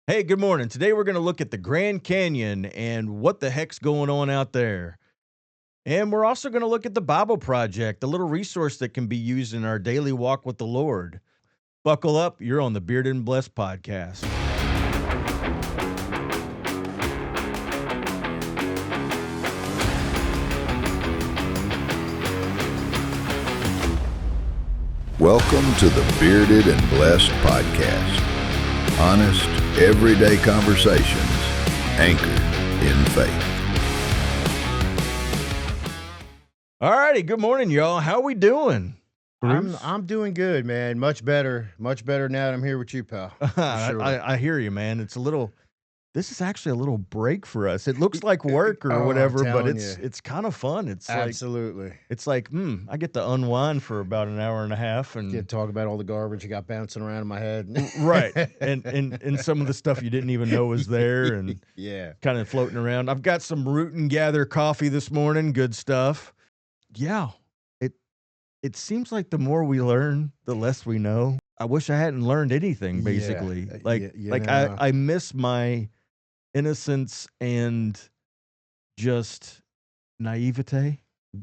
Hey, good morning. Today we're going to look at the Grand Canyon and what the heck's going on out there. And we're also going to look at the Bible Project, a little resource that can be used in our daily walk with the Lord. Buckle up. You're on the Bearded and Blessed podcast. Welcome to the Bearded and Blessed podcast. Honest, everyday conversations anchored in faith. All righty. Good morning, y'all. How we doing? I'm doing good, man. Much better now that I'm here with you, pal. For sure. I hear you, man. This is actually a little break for us. It looks like work or I'm whatever, but telling it's kind of fun. Absolutely. I get to unwind for about an hour and a half and Can't talk about all the garbage you got bouncing around in my head. right. And some of the stuff you didn't even know was there and Yeah. kind of floating around. I've got some Root and Gather coffee this morning. Good stuff. Yeah. It seems like the more we learn, the less we know. I wish I hadn't learned anything, basically. Yeah. I miss my innocence and just naivete.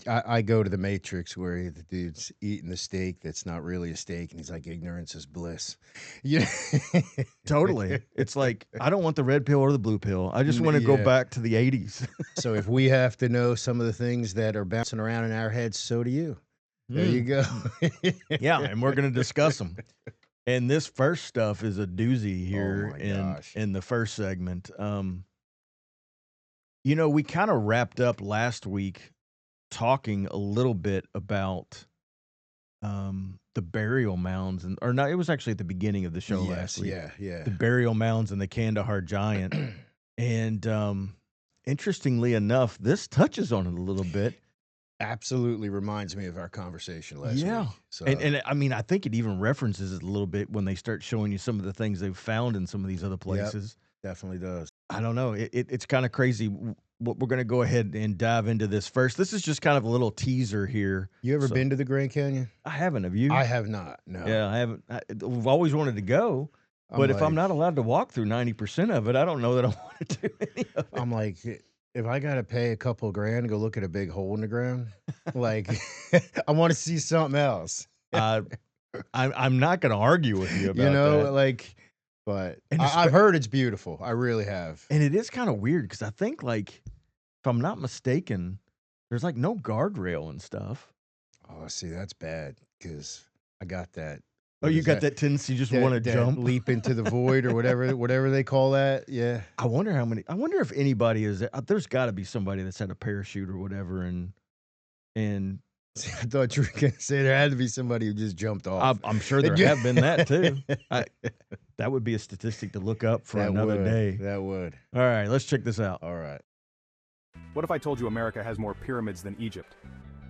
I go to the Matrix where the dude's eating the steak that's not really a steak, and he's like, ignorance is bliss. Yeah. Totally. It's like, I don't want the red pill or the blue pill. I just want to go Yeah. back to the 80s. So if we have to know some of the things that are bouncing around in our heads, so do you. There you go. Yeah, and we're going to discuss them. And this first stuff is a doozy here in the first segment. We kind of wrapped up last week talking a little bit about the burial mounds, it was actually at the beginning of the show last week. Yeah. The burial mounds and the Kandahar giant. And interestingly enough, this touches on it a little bit. Absolutely reminds me of our conversation last week. So, And I mean, I think it even references it a little bit when they start showing you some of the things they've found in some of these other places. definitely does. I don't know. It's kind of crazy. We're going to go ahead and dive into this first. This is just kind of a little teaser here. You ever been to the Grand Canyon? I haven't. Have you? I have not. No. Yeah, I haven't. We've always wanted to go, but if I'm not allowed to walk through 90% of it, I don't know that I want to do any of it. I'm like, if I got to pay a couple of grand to go look at a big hole in the ground, like, I want to see something else. I'm not going to argue with you about that. But I've heard it's beautiful. I really have. And it is kind of weird because I think, if I'm not mistaken, there's no guardrail and stuff. Oh, see, that's bad because I got that. Oh, you got that tendency you just want to jump? Leap into the void or whatever they call that. Yeah. I wonder if anybody there's got to be somebody that's had a parachute or whatever and See, I thought you were going to say there had to be somebody who just jumped off. I'm sure there have been that too. That would be a statistic to look up for another day. That would. All right, let's check this out. All right. What if I told you America has more pyramids than Egypt?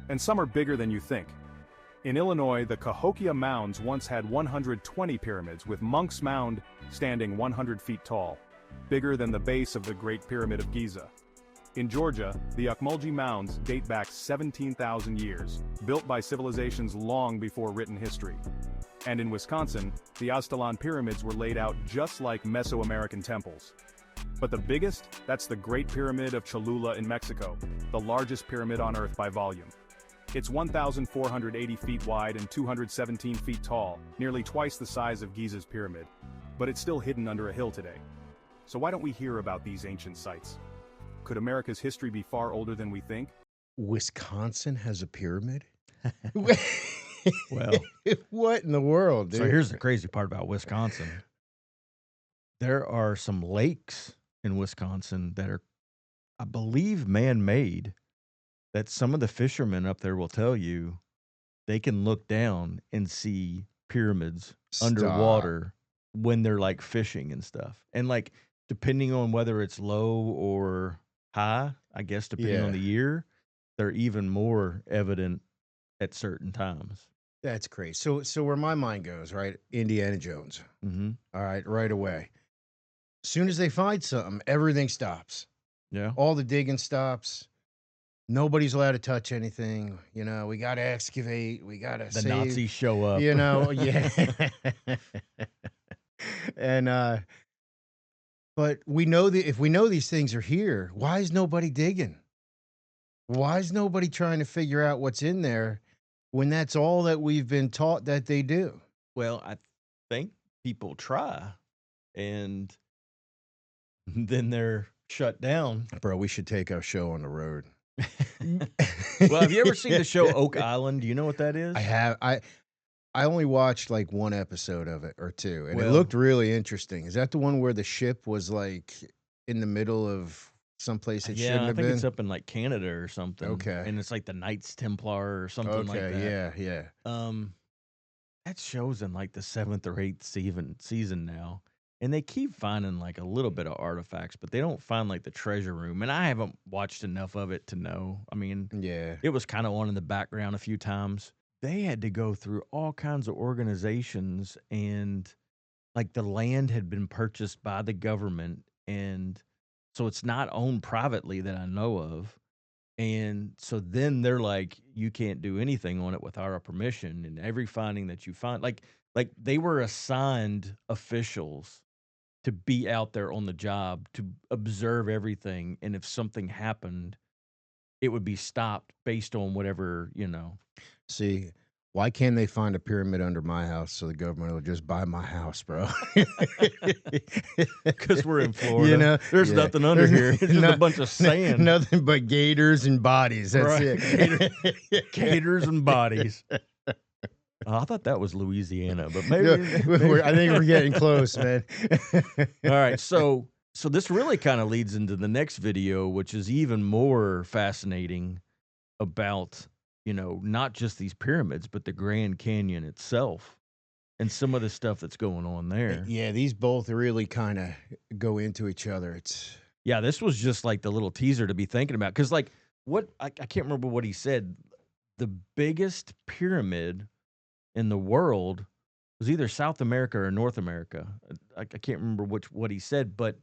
And some are bigger than you think. In Illinois, the Cahokia Mounds once had 120 pyramids, with Monk's Mound standing 100 feet tall, bigger than the base of the Great Pyramid of Giza. In Georgia, the Ocmulgee Mounds date back 17,000 years, built by civilizations long before written history. And in Wisconsin, the Aztlan pyramids were laid out just like Mesoamerican temples. But the biggest? That's the Great Pyramid of Cholula in Mexico, the largest pyramid on Earth by volume. It's 1,480 feet wide and 217 feet tall, nearly twice the size of Giza's pyramid. But it's still hidden under a hill today. So why don't we hear about these ancient sites? Could America's history be far older than we think? Wisconsin has a pyramid? Well, what in the world, dude? So here's the crazy part about Wisconsin. There are some lakes in Wisconsin that are, I believe, man-made, that some of the fishermen up there will tell you they can look down and see pyramids underwater when they're fishing and stuff. And depending on whether it's low or high, I guess depending on the year, they're even more evident at certain times. That's crazy. So where my mind goes, right? Indiana Jones. Mm-hmm. All right, right away. As soon as they find something, everything stops. Yeah. All the digging stops. Nobody's allowed to touch anything. We got to excavate. We got to The Nazis show up. Yeah. And But we know that if we know these things are here, why is nobody digging? Why is nobody trying to figure out what's in there when that's all that we've been taught that they do? Well, I think people try, and then they're shut down. Bro, we should take our show on the road. Well, have you ever seen the show Oak Island? Do you know what that is? I have. I only watched like one episode of it or two, and it Well- looked really interesting. Is that the one where the ship was like in the middle of someplace it shouldn't I have think been? it's up in like Canada or something. Okay. And it's like the Knights Templar or something like Okay, that. yeah. That show's in like the 7th or 8th season now. And they keep finding like a little bit of artifacts, but they don't find like the treasure room. And I haven't watched enough of it to know. I mean, Yeah. it was kind of on in the background a few times. They had to go through all kinds of organizations, and like the land had been purchased by the government, and so it's not owned privately that I know of. And so then they're like, you can't do anything on it without our permission. And every finding that you find, like they were assigned officials to be out there on the job to observe everything. And if something happened, it would be stopped based on whatever, See, why can't they find a pyramid under my house so the government will just buy my house, bro? because we're in Florida. You know, there's yeah. nothing under here. It's just a bunch of sand. Nothing but gators and bodies. That's Right. it. Gators and bodies. I thought that was Louisiana, but maybe, Yeah, maybe. I think we're getting close, man. All right, so this really kind of leads into the next video, which is even more fascinating about, not just these pyramids, but the Grand Canyon itself and some of the stuff that's going on there. Yeah, these both really kind of go into each other. Yeah, this was just like the little teaser to be thinking about. Because, like, I can't remember what he said. The biggest pyramid in the world was either South America or North America. I can't remember what he said, but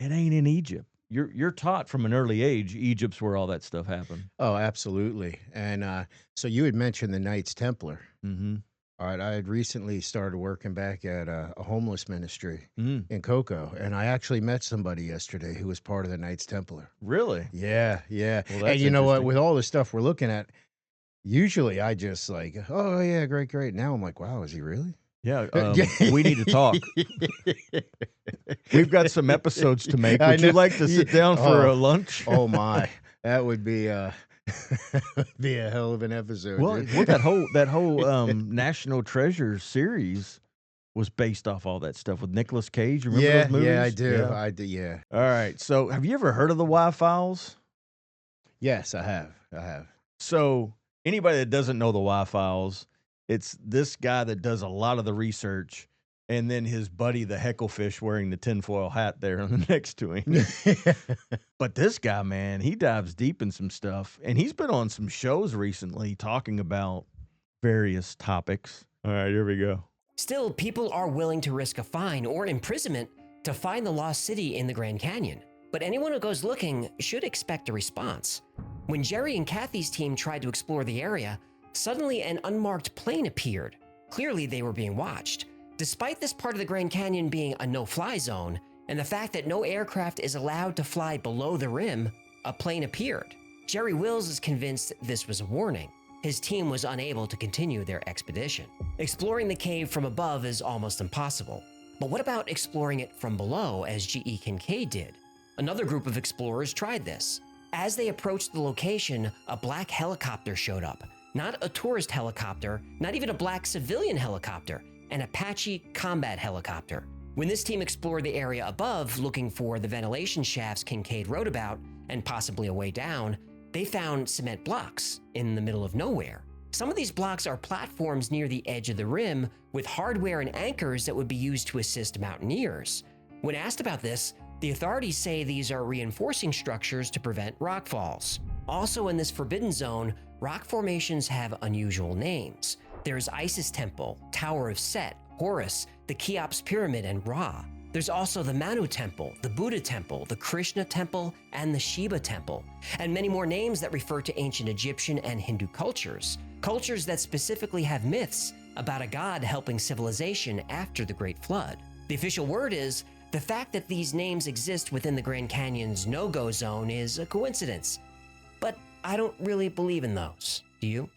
it ain't in Egypt. You're taught from an early age, Egypt's where all that stuff happened. Oh, absolutely. And so you had mentioned the Knights Templar. Mm-hmm. All right, I had recently started working back at a homeless ministry Mm. in Cocoa, and I actually met somebody yesterday who was part of the Knights Templar. Really? Yeah. Well, And that's you know what? interesting. With all the stuff we're looking at, usually I just like, oh yeah, great. Now I'm like, wow, is he really? Yeah, we need to talk. We've got some episodes to make. I Would you know. like to sit down for Oh. a lunch? Oh my, that would be be a hell of an episode. Well, dude. that whole National Treasure series was based off all that stuff with Nicolas Cage. Remember those movies? Yeah, I do. Yeah. I do. Yeah. All right. So, have you ever heard of the Y-Files? Yes, I have. So, anybody that doesn't know the Y-Files, it's this guy that does a lot of the research, and then his buddy, the Hecklefish, wearing the tinfoil hat there next to him. But this guy, man, he dives deep in some stuff, and he's been on some shows recently talking about various topics. All right, here we go. Still, people are willing to risk a fine or imprisonment to find the lost city in the Grand Canyon. But anyone who goes looking should expect a response. When Jerry and Kathy's team tried to explore the area, suddenly an unmarked plane appeared. Clearly, they were being watched. Despite this part of the Grand Canyon being a no-fly zone, and the fact that no aircraft is allowed to fly below the rim, a plane appeared. Jerry Wills is convinced this was a warning. His team was unable to continue their expedition. Exploring the cave from above is almost impossible. But what about exploring it from below, as G.E. Kincaid did? Another group of explorers tried this. As they approached the location, a black helicopter showed up. Not a tourist helicopter, not even a black civilian helicopter, an Apache combat helicopter. When this team explored the area above, looking for the ventilation shafts Kincaid wrote about, and possibly a way down, they found cement blocks in the middle of nowhere. Some of these blocks are platforms near the edge of the rim with hardware and anchors that would be used to assist mountaineers. When asked about this, the authorities say these are reinforcing structures to prevent rock falls. Also in this forbidden zone, rock formations have unusual names. There's Isis Temple, Tower of Set, Horus, the Cheops Pyramid, and Ra. There's also the Manu Temple, the Buddha Temple, the Krishna Temple, and the Shiva Temple, and many more names that refer to ancient Egyptian and Hindu cultures that specifically have myths about a god helping civilization after the Great Flood. The official word is The fact that these names exist within the Grand Canyon's no-go zone is a coincidence, but I don't really believe in those. Do you?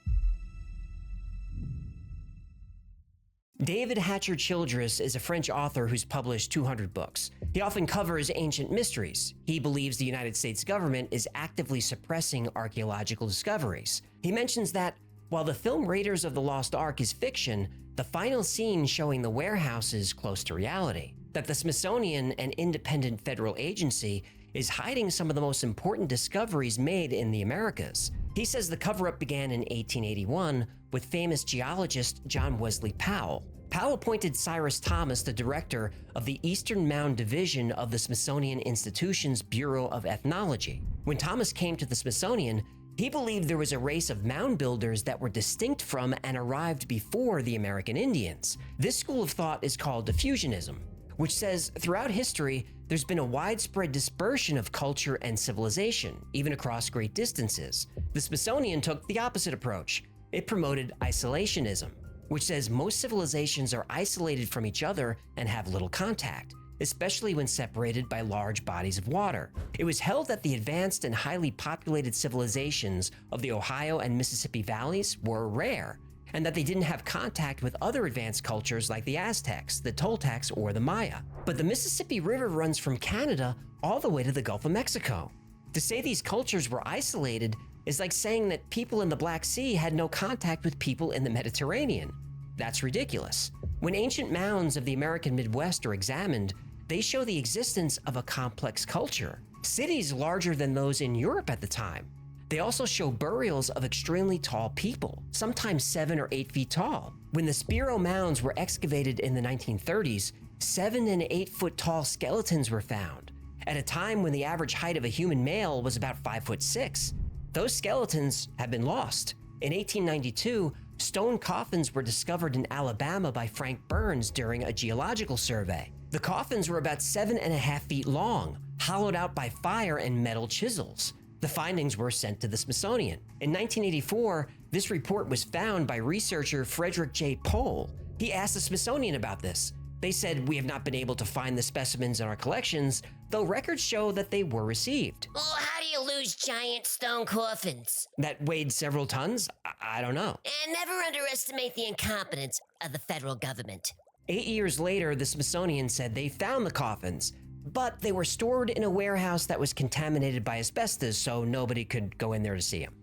David Hatcher Childress is a French author who's published 200 books. He often covers ancient mysteries. He believes the United States government is actively suppressing archaeological discoveries. He mentions that while the film Raiders of the Lost Ark is fiction, the final scene showing the warehouse is close to reality. That the Smithsonian, an independent federal agency, is hiding some of the most important discoveries made in the Americas. He says the cover-up began in 1881 with famous geologist John Wesley Powell. Powell appointed Cyrus Thomas the director of the Eastern Mound Division of the Smithsonian Institution's Bureau of Ethnology. When Thomas came to the Smithsonian, he believed there was a race of mound builders that were distinct from and arrived before the American Indians. This school of thought is called diffusionism, which says throughout history, there's been a widespread dispersion of culture and civilization, even across great distances. The Smithsonian took the opposite approach. It promoted isolationism, which says most civilizations are isolated from each other and have little contact, especially when separated by large bodies of water. It was held that the advanced and highly populated civilizations of the Ohio and Mississippi valleys were rare, and that they didn't have contact with other advanced cultures like the Aztecs, the Toltecs, or the Maya. But the Mississippi River runs from Canada all the way to the Gulf of Mexico. To say these cultures were isolated is like saying that people in the Black Sea had no contact with people in the Mediterranean. That's ridiculous. When ancient mounds of the American Midwest are examined, they show the existence of a complex culture, cities larger than those in Europe at the time. They also show burials of extremely tall people, sometimes 7 or 8 feet tall. When the Spiro mounds were excavated in the 1930s, 7 and 8 foot tall skeletons were found, at a time when the average height of a human male was about 5'6". Those skeletons have been lost. In 1892, stone coffins were discovered in Alabama by Frank Burns during a geological survey. The coffins were about 7.5 feet long, hollowed out by fire and metal chisels. The findings were sent to the Smithsonian. In 1984, this report was found by researcher Frederick J. Pohl. He asked the Smithsonian about this. They said, "We have not been able to find the specimens in our collections, though records show that they were received." Well, how do you lose giant stone coffins? That weighed several tons? I don't know. And never underestimate the incompetence of the federal government. 8 years later, the Smithsonian said they found the coffins, but they were stored in a warehouse that was contaminated by asbestos, so nobody could go in there to see them.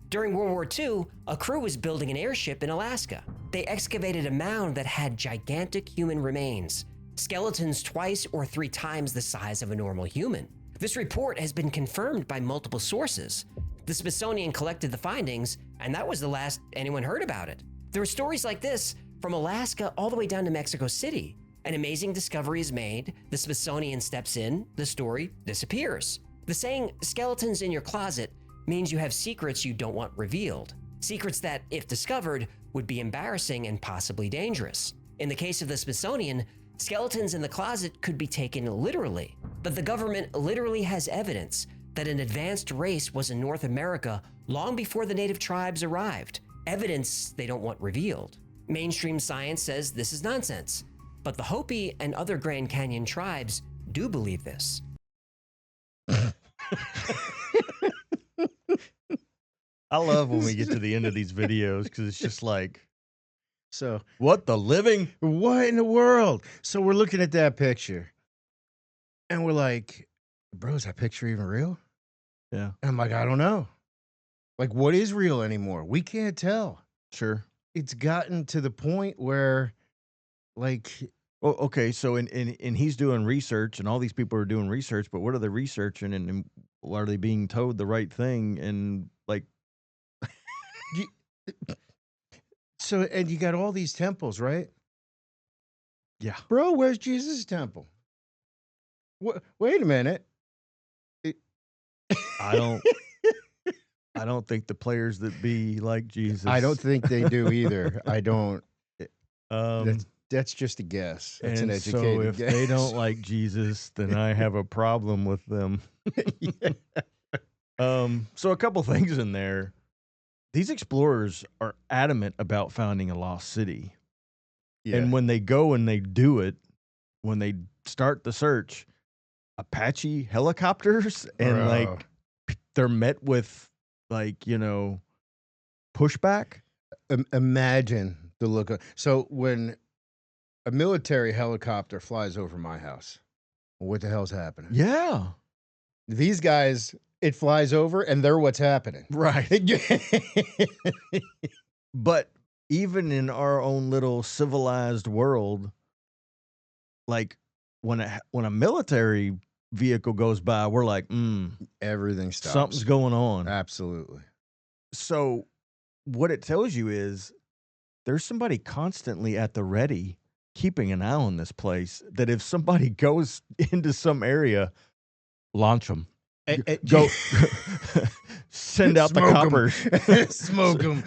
During World War II, a crew was building an airship in Alaska. They excavated a mound that had gigantic human remains, skeletons twice or 3 times the size of a normal human. This report has been confirmed by multiple sources. The Smithsonian collected the findings, and that was the last anyone heard about it. There are stories like this from Alaska all the way down to Mexico City. An amazing discovery is made, the Smithsonian steps in, the story disappears. The saying, "skeletons in your closet," means you have secrets you don't want revealed. Secrets that, if discovered, would be embarrassing and possibly dangerous. In the case of the Smithsonian, skeletons in the closet could be taken literally, but the government literally has evidence that an advanced race was in North America long before the native tribes arrived, evidence they don't want revealed. Mainstream science says this is nonsense, but the Hopi and other Grand Canyon tribes do believe this. I love when we get to the end of these videos because it's just like, So, what the living? what in the world? So we're looking at that picture, and we're like, bro, is that picture even real? Yeah, And I'm like, I don't know. Like, what is real anymore? We can't tell. sure. It's gotten to the point where, like, Oh, okay, so in he's doing research, and all these people are doing research, but what are they researching, and are they being told the right thing? And like, so, and you got all these temples, right? yeah, Bro, where's Jesus' temple? Wait a minute. I don't think the players that be like Jesus. I don't think they do either. I don't. Um, That's just a guess. That's an and so educated if guess. they don't like Jesus, then I have a problem with them. Yeah. So a couple things in there. These explorers are adamant about finding a lost city. Yeah. And when they go and they do it, when they start the search, Apache helicopters and Bro. like they're met with like, pushback. Imagine the look of. So when a military helicopter flies over my house, what the hell's happening? Yeah. These guys, it flies over and they're what's happening. Right. But even in our own little civilized world, like when a military vehicle goes by, we're like, Everything stops. something's going on. Absolutely. So what it tells you is there's somebody constantly at the ready keeping an eye on this place, that if somebody goes into some area, launch them. Go send out the Smoke 'em. coppers. Smoke them.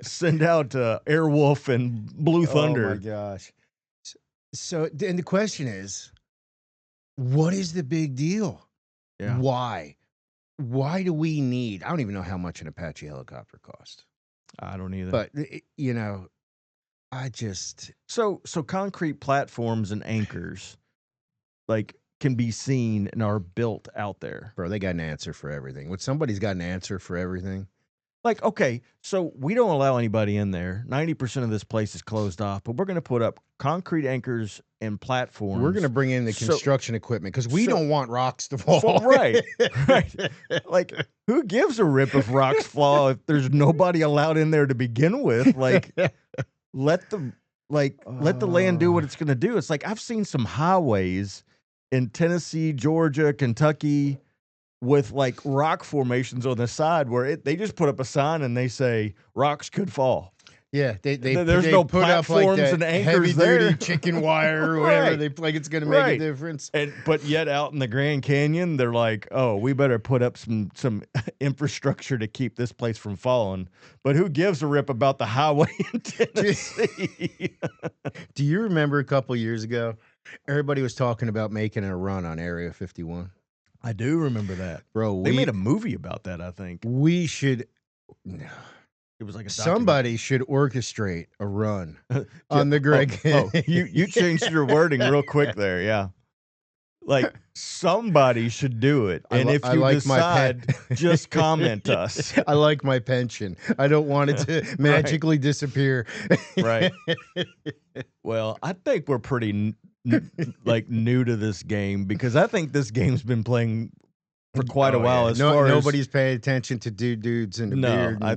Send out Airwolf and Blue Thunder. Oh my gosh. So, and the question is, what is the big deal? Yeah. Why? Why do we need? I don't even know how much an Apache helicopter cost. I don't either. But I just So concrete platforms and anchors like can be seen and are built out there. bro, they got an answer for everything. When somebody's got an answer for everything, Like, okay, so we don't allow anybody in there. 90% of this place is closed off, but we're going to put up concrete anchors and platforms. we're going to bring in the construction equipment because we don't want rocks to fall. Well, right. Like, who gives a rip if rocks fall if there's nobody allowed in there to begin with? Like, let the land do what it's going to do. It's like I've seen some highways in Tennessee, Georgia, Kentucky with like rock formations on the side where they just put up a sign and they say rocks could fall. Yeah, they no put up like platforms that and anchors heavy there. duty chicken wire or whatever. Right. They like it's going to make Right. a difference. But yet out in the Grand Canyon, they're like, oh, we better put up some infrastructure to keep this place from falling. But who gives a rip about the highway in Tennessee? Do you remember a couple years ago, everybody was talking about making a run on Area 51? I do remember that. Bro, They made a movie about that, I think. we should It was like a somebody should orchestrate a run on the Greg. You changed your wording real quick there, yeah. Like somebody should do it, and if you decide, just comment us. I like my pension. I don't want it to magically disappear. Right. Well, I think we're pretty new to this game because I think this game's been playing for quite a while. Yeah. Nobody's paying attention to dudes in the beard. I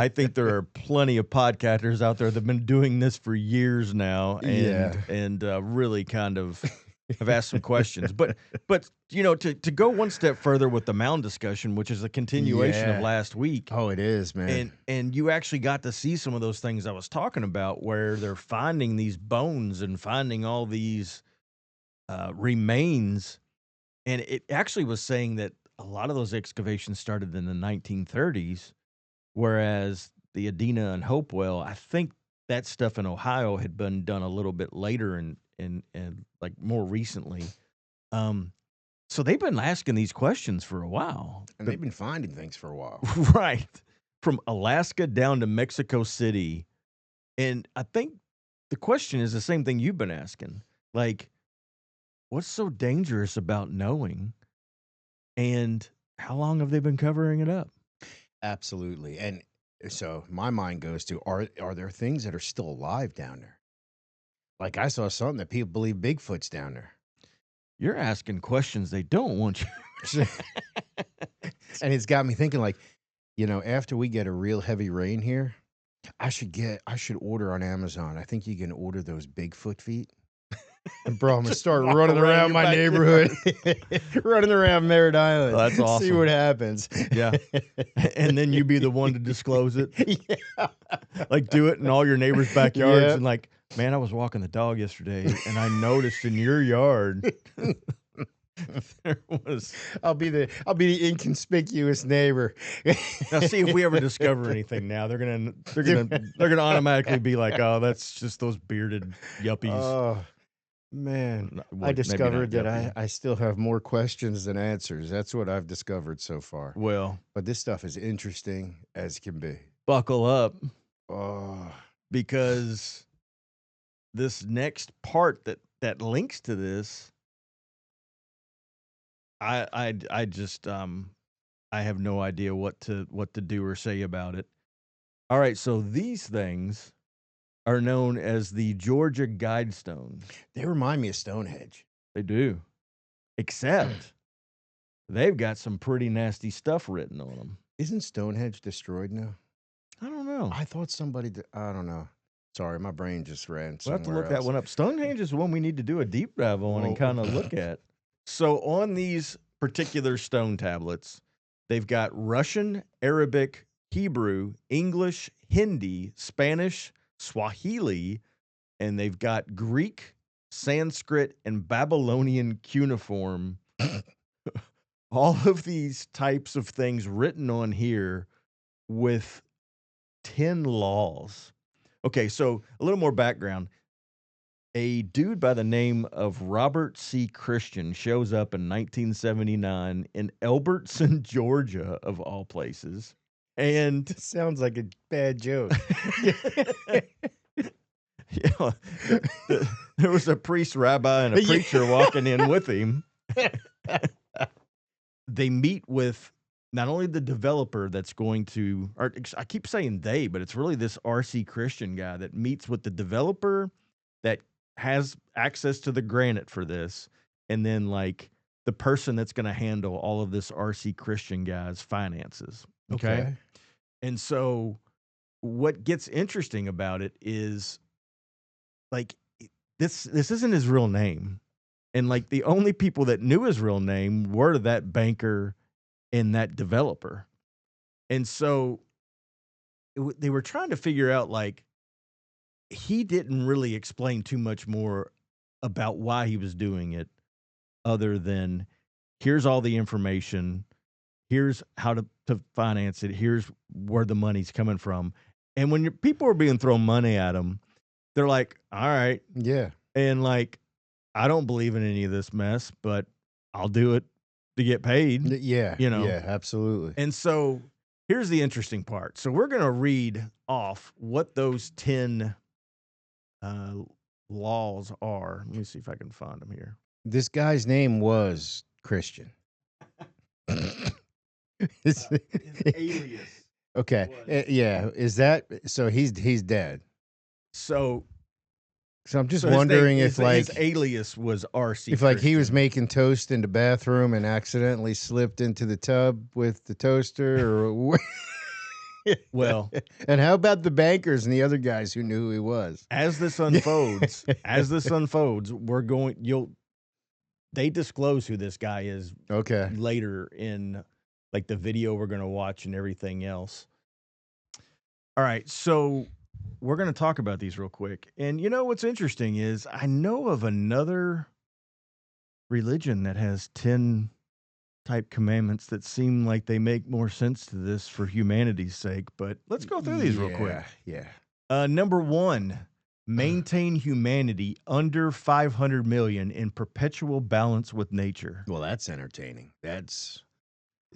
think there are plenty of podcasters out there that've been doing this for years now, and really kind of have asked some questions. But to go one step further with the mound discussion, which is a continuation of last week. Oh, it is, man. And you actually got to see some of those things I was talking about, where they're finding these bones and finding all these remains. And it actually was saying that a lot of those excavations started in the 1930s, whereas the Adena and Hopewell, I think that stuff in Ohio had been done a little bit later and like more recently. So they've been asking these questions for a while. And they've been finding things for a while. Right. From Alaska down to Mexico City. And I think the question is the same thing you've been asking. Like, what's so dangerous about knowing? And how long have they been covering it up? Absolutely. And so my mind goes to, are there things that are still alive down there? Like I saw something that people believe Bigfoot's down there. You're asking questions they don't want you. And it's got me thinking, like, after we get a real heavy rain here, I should order on Amazon. I think you can order those Bigfoot feet. And bro, I'm gonna start running around my neighborhood, running around Merritt Island. Oh, that's awesome. See what happens. Yeah. And then you be the one to disclose it. Yeah. Like do it in all your neighbors' backyards and like, man, I was walking the dog yesterday and I noticed in your yard there was. I'll be the inconspicuous neighbor. Now see if we ever discover anything now. They're gonna automatically be like, oh, that's just those bearded yuppies. Oh. Man, Well, I maybe discovered not that yuppie. I still have more questions than answers. That's what I've discovered so far. Well, But this stuff is interesting as can be. buckle up Oh, because this next part that links to this, I just I have no idea what to do or say about it. All right, so these things are known as the Georgia Guidestones. They remind me of Stonehenge. They do, except they've got some pretty nasty stuff written on them. Isn't Stonehenge destroyed now? I don't know. I thought somebody. I don't know. Sorry, my brain just ran We'll have to somewhere look that else. one up. Stonehenge is one we need to do a deep dive on and Well- kind of look at. So on these particular stone tablets, they've got Russian, Arabic, Hebrew, English, Hindi, Spanish, Swahili, and they've got Greek, Sanskrit, and Babylonian cuneiform. All of these types of things written on here with 10 laws. Okay, so a little more background. A dude by the name of Robert C. Christian shows up in 1979 in Elbertson, Georgia, of all places. And This sounds like a bad joke. there was a priest, rabbi, and a preacher walking in with him. They meet with not only the developer that's going to, or I keep saying they, but it's really this RC Christian guy that meets with the developer that has access to the granite for this, and then like the person that's going to handle all of this RC Christian guy's finances. Okay. And so what gets interesting about it is like this isn't his real name. And like the only people that knew his real name were that banker and that developer. And so they were trying to figure out, like, he didn't really explain too much more about why he was doing it other than here's all the information, here's how to finance it, here's where the money's coming from. And when people are being thrown money at them, they're like, all right. Yeah. And like, I don't believe in any of this mess, but I'll do it to get paid. Yeah. You know? Yeah, absolutely. And so here's the interesting part. So we're going to read off what those 10 laws are. Let me see if I can find them here. This guy's name was Christian. His alias. Okay. was- Yeah. Is that so? He's dead. So So I'm just his name- wondering if his alias was RC. if like he was Christian. making toast in the bathroom and accidentally slipped into the tub with the toaster, or Well, and how about the bankers and the other guys who knew who he was? as this unfolds, they disclose who this guy is Okay. later in like the video we're going to watch and everything else. All right, so we're going to talk about these real quick. And you know what's interesting is I know of another religion that has 10 type commandments that seem like they make more sense to this for humanity's sake, but let's go through these real quick. Yeah. Number 1, maintain humanity under 500 million in perpetual balance with nature. Well, that's entertaining. That's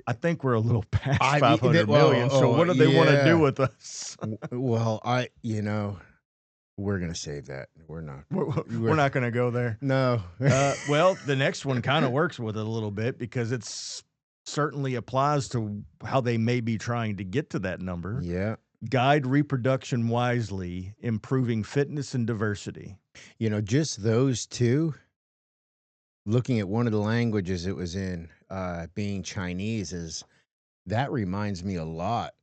I think we're a little past I mean, 500 million. So what do they want to do with us? well, we're gonna save that. We're not. We're not going to go there. No. Well, the next one kind of works with it a little bit because it's certainly applies to how they may be trying to get to that number. Yeah. Guide reproduction wisely, improving fitness and diversity. Just those two. Looking at one of the languages it was in, being Chinese, that reminds me a lot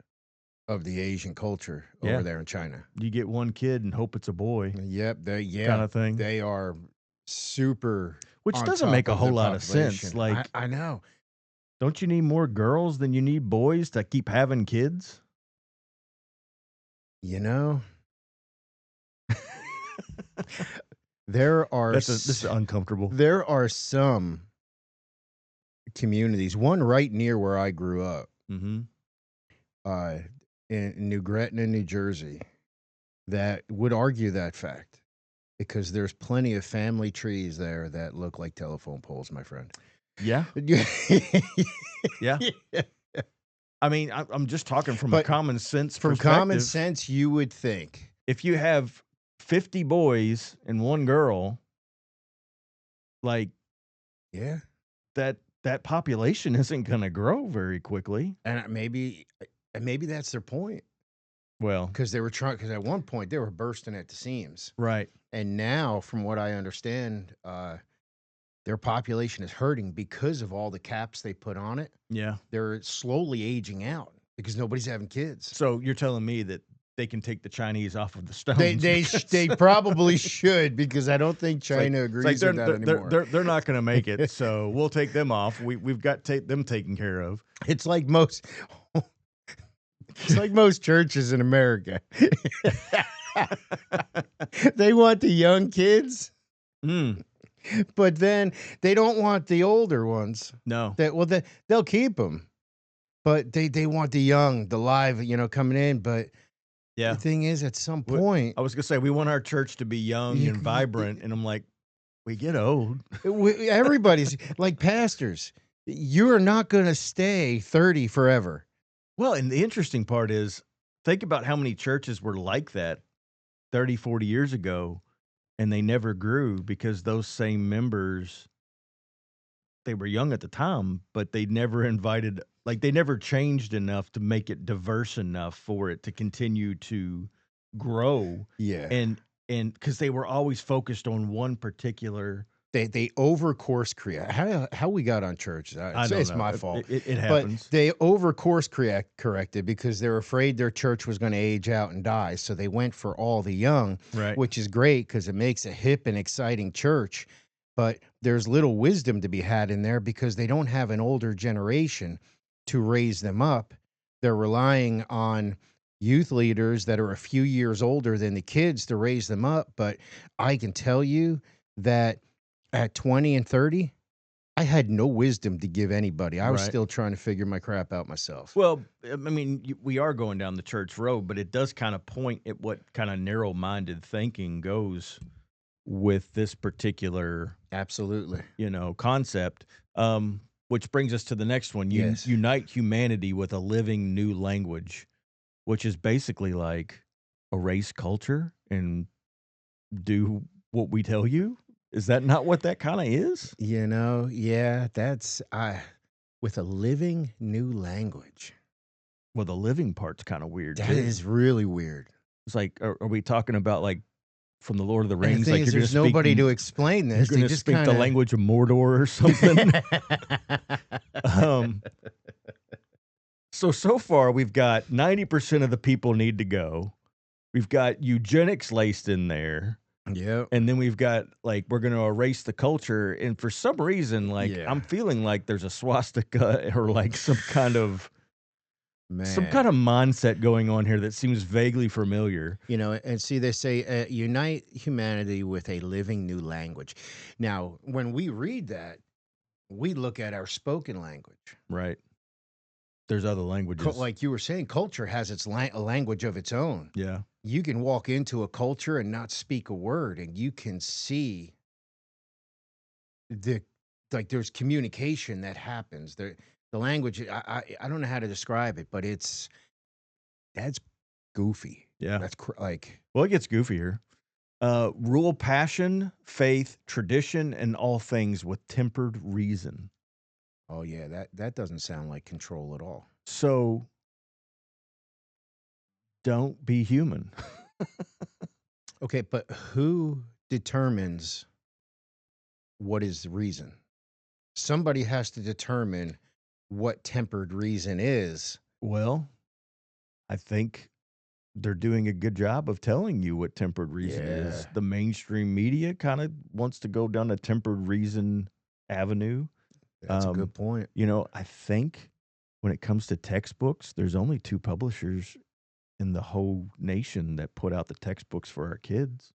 of the Asian culture Yeah. over there in China. You get one kid and hope it's a boy, Yep, kind of thing. they are super. Which on doesn't top make a of whole their lot of sense. population. Like, I know. don't you need more girls than you need boys to keep having kids? There are This is uncomfortable. there are some communities. One right near where I grew up, Mm-hmm. In New Gretna, New Jersey, that would argue that fact because there's plenty of family trees there that look like telephone poles, my friend. Yeah. Yeah. I mean, I'm just talking from a But common sense From perspective. common sense, you would think. If you have 50 boys and one girl, like Yeah. that population isn't going to grow very quickly. And maybe that's their point, Well, because they were trying. Because at one point they were bursting at the seams, right. and now, from what I understand, their population is hurting because of all the caps they put on it. Yeah. They're slowly aging out because nobody's having kids. So you're telling me that they can take the Chinese off of the stones? They probably should, because I don't think China it's like agrees with that anymore. they're not going to make it, so we'll take them off. We've got them taken care of. It's like most churches in America. They want the young kids, but then they don't want the older ones. No. They'll keep them, but they want the young, the live, coming in. But yeah, the thing is, at some point, I was gonna say we want our church to be young and vibrant, and I'm like, we get old. Everybody's like pastors. You are not going to stay 30 forever. Well, and the interesting part is, think about how many churches were like that 30, 40 years ago, and they never grew because those same members, they were young at the time, but they never they never changed enough to make it diverse enough for it to continue to grow. Yeah. And because they were always focused on one particular. They over course correct. How we got on church? It's my fault. It happens. But they over course corrected because they're afraid their church was going to age out and die. So they went for all the young, right? Which is great because it makes a hip and exciting church. But there's little wisdom to be had in there because they don't have an older generation to raise them up. They're relying on youth leaders that are a few years older than the kids to raise them up. But I can tell you that at 20 and 30, I had no wisdom to give anybody. I was still trying to figure my crap out myself. Well, I mean, we are going down the church road, but it does kind of point at what kind of narrow-minded thinking goes with this particular, absolutely, concept. Which brings us to the next one. Yes. Unite humanity with a living new language, which is basically like erase culture and do what we tell you. Is that not what that kind of is? Yeah, that's with a living new language. Well, the living part's kind of weird. That is really weird. It's like, are we talking about like from the Lord of the Rings? Like there's nobody to explain this. You're going to speak the language of Mordor or something. So far, we've got 90% of the people need to go. We've got eugenics laced in there. Yeah. And then we've got we're going to erase the culture. And for some reason, I'm feeling like there's a swastika or some kind of mindset going on here that seems vaguely familiar. And see, they say unite humanity with a living new language. Now, when we read that, we look at our spoken language. Right. There's other languages. Like you were saying, culture has its a language of its own. Yeah. You can walk into a culture and not speak a word, and you can see there's communication that happens. The language, I don't know how to describe it, but that's goofy. Yeah. That's well, it gets goofier. Rule passion, faith, tradition, and all things with tempered reason. Oh yeah, that doesn't sound like control at all. So don't be human. Okay, but who determines what is the reason? Somebody has to determine what tempered reason is. Well, I think they're doing a good job of telling you what tempered reason is. The mainstream media kind of wants to go down a tempered reason avenue. That's a good point. I think when it comes to textbooks, there's only 2 publishers in the whole nation that put out the textbooks for our kids.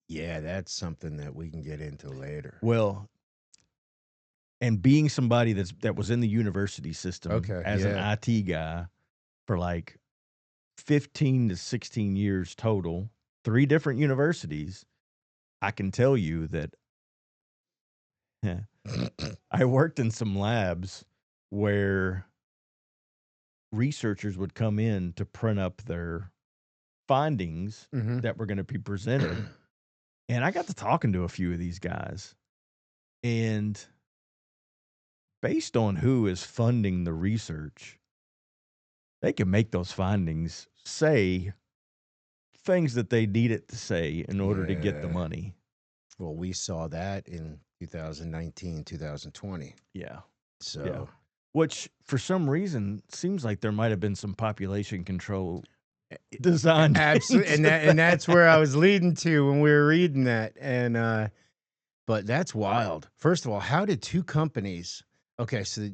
Yeah, that's something that we can get into later. Well, and being somebody that was in the university system as an IT guy for 15 to 16 years total, 3 different universities, I can tell you that I worked in some labs where researchers would come in to print up their findings Mhm. that were going to be presented. And I got to talking to a few of these guys. And based on who is funding the research, they can make those findings say things that they need it to say in order to get the Yeah. money. Well, we saw that in 2019, 2020. Yeah. So Which, for some reason, seems like there might have been some population control designed. absolutely, into and that's where I that. was leading to when we were reading that. And but that's wild. First of all, how did two companies? Okay, so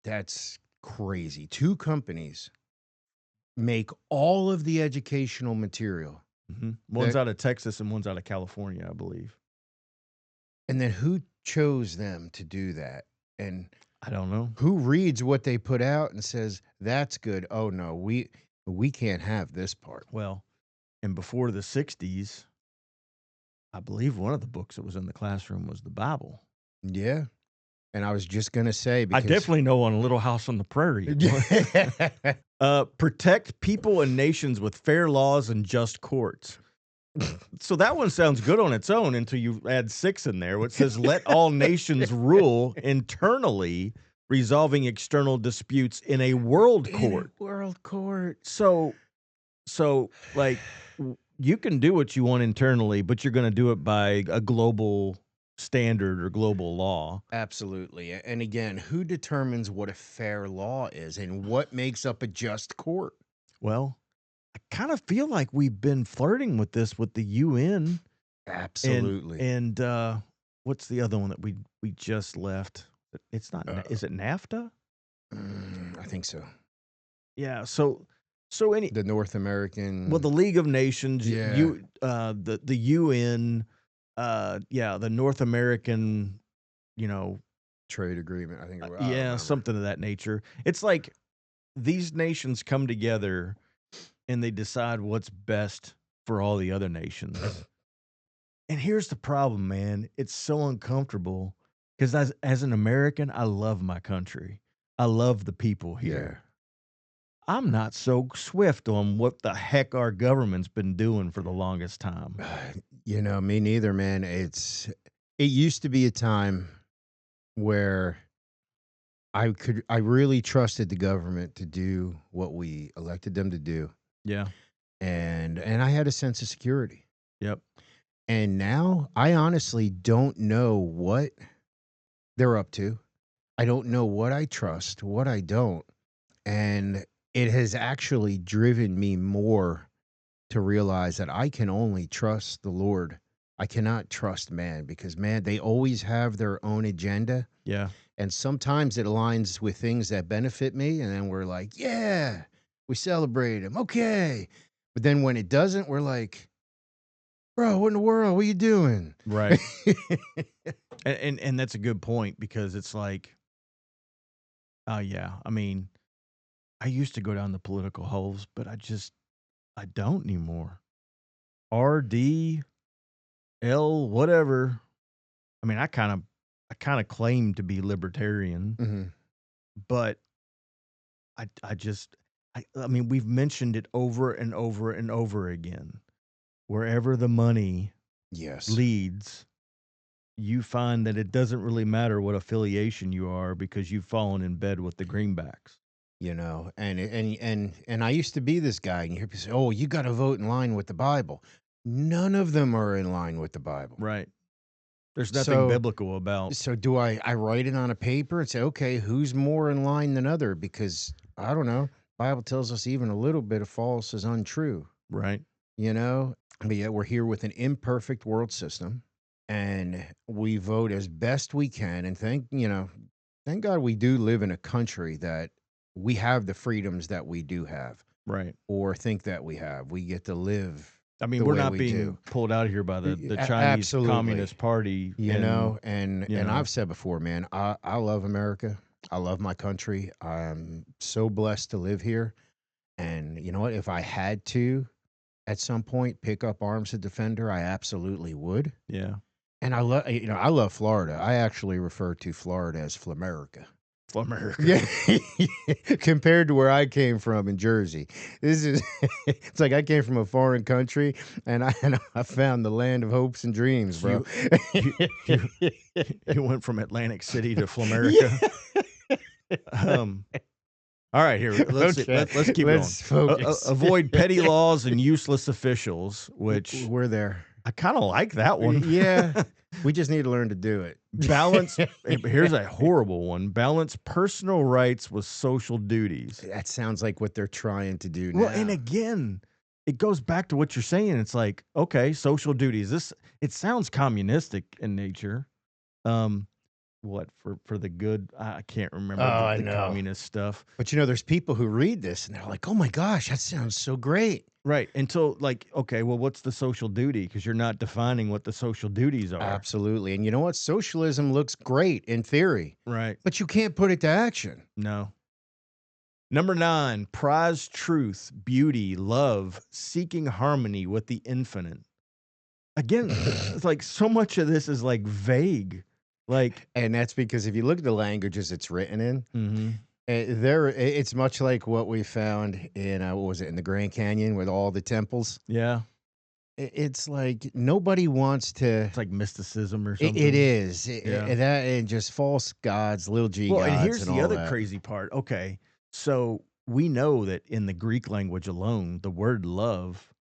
that's crazy. Two companies make all of the educational material. One's That, out of Texas and one's out of California, I believe. and then who chose them to do that? And I don't know. who reads what they put out and says that's good? Oh no, we can't have this part. Well, and before the 60s, I believe one of the books that was in the classroom was the Bible. Yeah, and I was just gonna say I because definitely know on Little House on the Prairie. It was. Protect people and nations with fair laws and just courts. So that one sounds good on its own until you add 6 in there, which says, let all nations rule internally, resolving external disputes in a world court. World court. So like, you can do what you want internally, but you're going to do it by a global standard or global law. Absolutely. And again, who determines what a fair law is and what makes up a just court? Well, I kind of feel like we've been flirting with this with the UN. Absolutely. And what's the other one that we just left? It's not. Is it NAFTA? I think so. Yeah. So any The North American. well, the League of Nations, Yeah. the UN, the North American, Trade agreement, I think. I don't yeah, remember. something of that nature. It's like these nations come together and they decide what's best for all the other nations. And here's the problem, man. It's so uncomfortable because as an American, I love my country. I love the people here. I'm not so swift on what the heck our government's been doing for the longest time. Me neither, man. It used to be a time where I really trusted the government to do what we elected them to do. Yeah. And I had a sense of security. Yep. And now I honestly don't know what they're up to. I don't know what I trust, what I don't. And it has actually driven me more to realize that I can only trust the Lord. I cannot trust man because, man, they always have their own agenda. Yeah. And sometimes it aligns with things that benefit me. And then we're like, yeah, we celebrate them. Okay. But then when it doesn't, we're like, bro, what in the world? What are you doing? Right. and that's a good point because it's like, oh yeah. I mean, I used to go down the political holes, but I don't anymore. RD, L, whatever. I mean, I kind of claim to be libertarian, Mhm. but I mean, we've mentioned it over and over and over again. Wherever the money Yes. leads, you find that it doesn't really matter what affiliation you are because you've fallen in bed with the greenbacks. And I used to be this guy, and you hear people say, "Oh, you got to vote in line with the Bible." None of them are in line with the Bible. Right. There's nothing So- biblical about. So do I write it on a paper and say, okay, who's more in line than other? Because I don't know. Bible tells us even a little bit of false is untrue. Right. But yet we're here with an imperfect world system, and we vote as best we can. And thank God we do live in a country that we have the freedoms that we do have, Right. or think that we have. We get to live. I mean, the we're way not we being do. pulled out here by the A- Chinese absolutely. Communist Party. And you know. I've said before, man, I love America. I love my country. I'm so blessed to live here. And you know what? If I had to, at some point, pick up arms to defend her, I absolutely would. Yeah. And I love Florida. I actually refer to Florida as Flamerica. America. Yeah, compared to where I came from in Jersey, this is it's like I came from a foreign country and I found the land of hopes and dreams, bro. You, you, you went from Atlantic City to Flamerica. Um, all right, here let's see. Okay, Let's keep let's going. focus. Avoid petty laws and useless officials, which We're there. I kind of like that one. Yeah, we just need to learn to do it. Balance. Here's a horrible one. Balance personal rights with social duties. That sounds like what they're trying to do now. Well, and again, it goes back to what you're saying. It's like, okay, social duties. It sounds communistic in nature. What for the good? I can't remember the communist stuff. But there's people who read this and they're like, "Oh my gosh, that sounds so great." Right. Until like, okay, well, what's the social duty? Because you're not defining what the social duties are. Absolutely. And you know what? Socialism looks great in theory, Right. but you can't put it to action. No. Number 9, prize truth, beauty, love, seeking harmony with the infinite. Again, it's like so much of this is like vague. Like, And that's because if you look at the languages it's written in, mhm. it's much like what we found in what was it, in the Grand Canyon with all the temples. Yeah, It's like nobody wants to. it's like mysticism or something. It is Yeah. that and just false gods, little g Well, gods. and here's and the all other that. crazy part. Okay, so we know that in the Greek language alone, the word love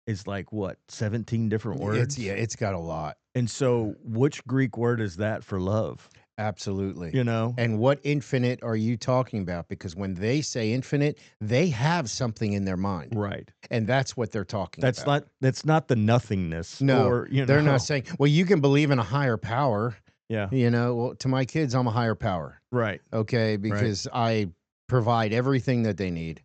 is like what, 17 different words? It's got a lot. And so, which Greek word is that for love? Absolutely. You know, And what infinite are you talking about? Because when they say infinite, they have something in their mind, right? and that's what they're talking about. That's not the nothingness. No, or, they're not saying, well, you can believe in a higher power. Yeah, Well, to my kids, I'm a higher power. right. Okay, because I provide everything that they need.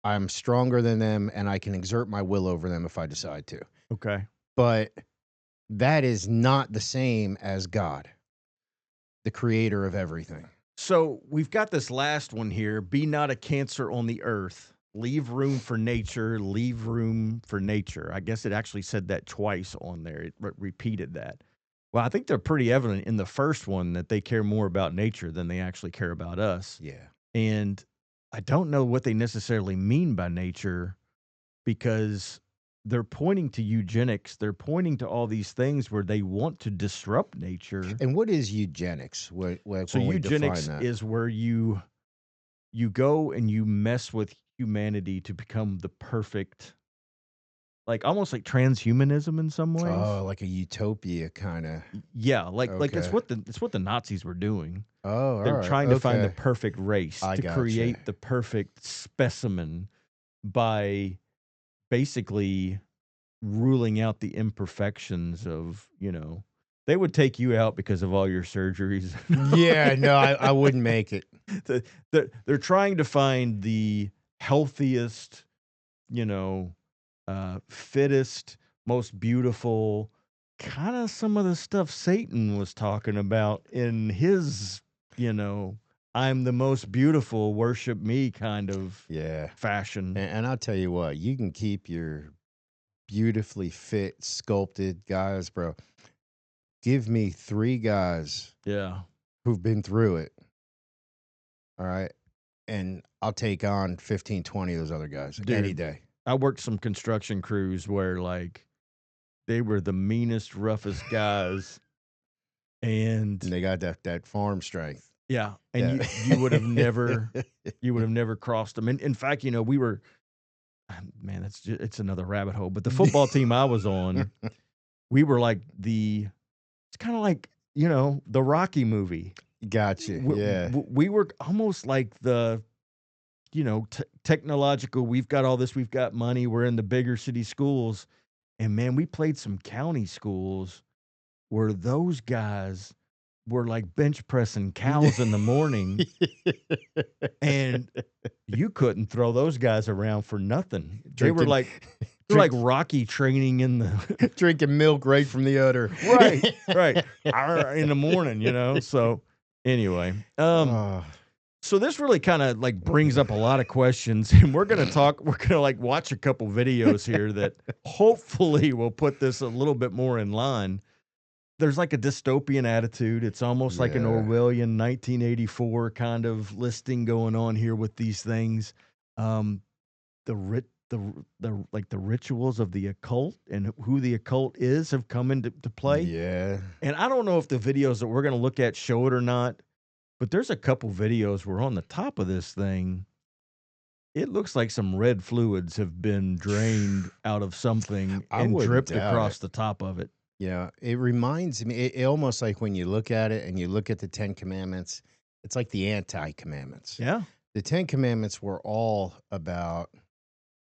I'm stronger than them, and I can exert my will over them if I decide to. Okay. But that is not the same as God, the creator of everything. So we've got this last one here. Be not a cancer on the earth. Leave room for nature. Leave room for nature. I guess it actually said that twice on there. It repeated that. Well, I think they're pretty evident in the first one that they care more about nature than they actually care about us. Yeah. And I don't know what they necessarily mean by nature, because they're pointing to eugenics. They're pointing to all these things where they want to disrupt nature. And what is eugenics? So when we eugenics define that? is where you go and you mess with humanity to become the perfect, like almost like transhumanism in some ways. Oh, like a utopia kind of. Yeah, like it's Okay. what the Nazis were doing. Oh, all They're right. trying to find the Okay. perfect race, I to gotcha. create the perfect specimen by basically ruling out the imperfections of, they would take you out because of all your surgeries. Yeah, no, I wouldn't make it. They're trying to find the healthiest, fittest, most beautiful, kind of some of the stuff Satan was talking about in his, I'm the most beautiful, worship me kind of Yeah. fashion. And I'll tell you what, you can keep your beautifully fit, sculpted guys, bro. Give me 3 guys Yeah. who've been through it. All right. And I'll take on 15, 20 of those other guys any Dude. day. I worked some construction crews where like they were the meanest, roughest guys. And And they got that farm strength. yeah, and Yeah. you would have never crossed them. And in fact, we were, man, it's another rabbit hole. But the football team I was on, we were like it's kind of like, the Rocky movie. Gotcha. Yeah. We were almost like the, technological. We've got all this. We've got money. We're in the bigger city schools, and man, we played some county schools where those guys were like bench pressing cows in the morning, and you couldn't throw those guys around for nothing. They were like Rocky training in the Drinking milk right from the udder. right in the morning, So anyway, so this really kind of like brings up a lot of questions, and we're gonna like watch a couple videos here that hopefully will put this a little bit more in line. there's like a dystopian attitude. It's almost like an Yeah. Orwellian 1984 kind of listing going on here with these things. Um, the rituals of the occult and who the occult is have come into play. Yeah. And I don't know if the videos that we're going to look at show it or not, but there's a couple videos where on the top of this thing, it looks like some red fluids have been drained out of something I and wouldn't dripped doubt across it. the top of it. Yeah, it reminds me, it almost like when you look at it and you look at the 10 Commandments, it's like the anti-commandments. Yeah. The 10 Commandments were all about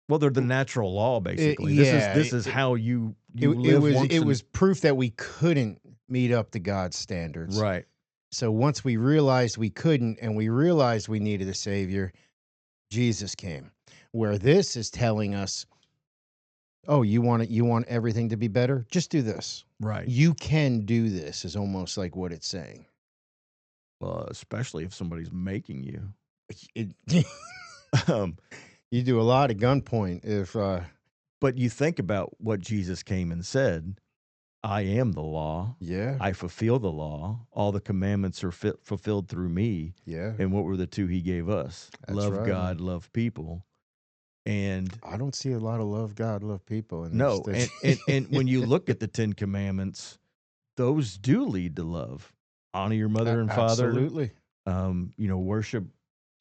Well, they're the natural law, basically. yeah, This is how you it live was once it in- was proof that we couldn't meet up to God's standards. right. So once we realized we couldn't and we realized we needed a savior, Jesus came. Where this is telling us, oh, you want everything to be better? Just do this. Right. You can do this is almost like what it's saying. Well, especially if somebody's making you. It, Um, you do a lot at gunpoint if but you think about what Jesus came and said. I am the law. yeah, I fulfill the law. All the commandments are fulfilled through me. yeah. And what were the two he gave us? That's Love right. God, love people. And I don't see a lot of love God, love people in no, this. and when you look at the 10 Commandments, those do lead to love. Honor your mother and father. Absolutely. Worship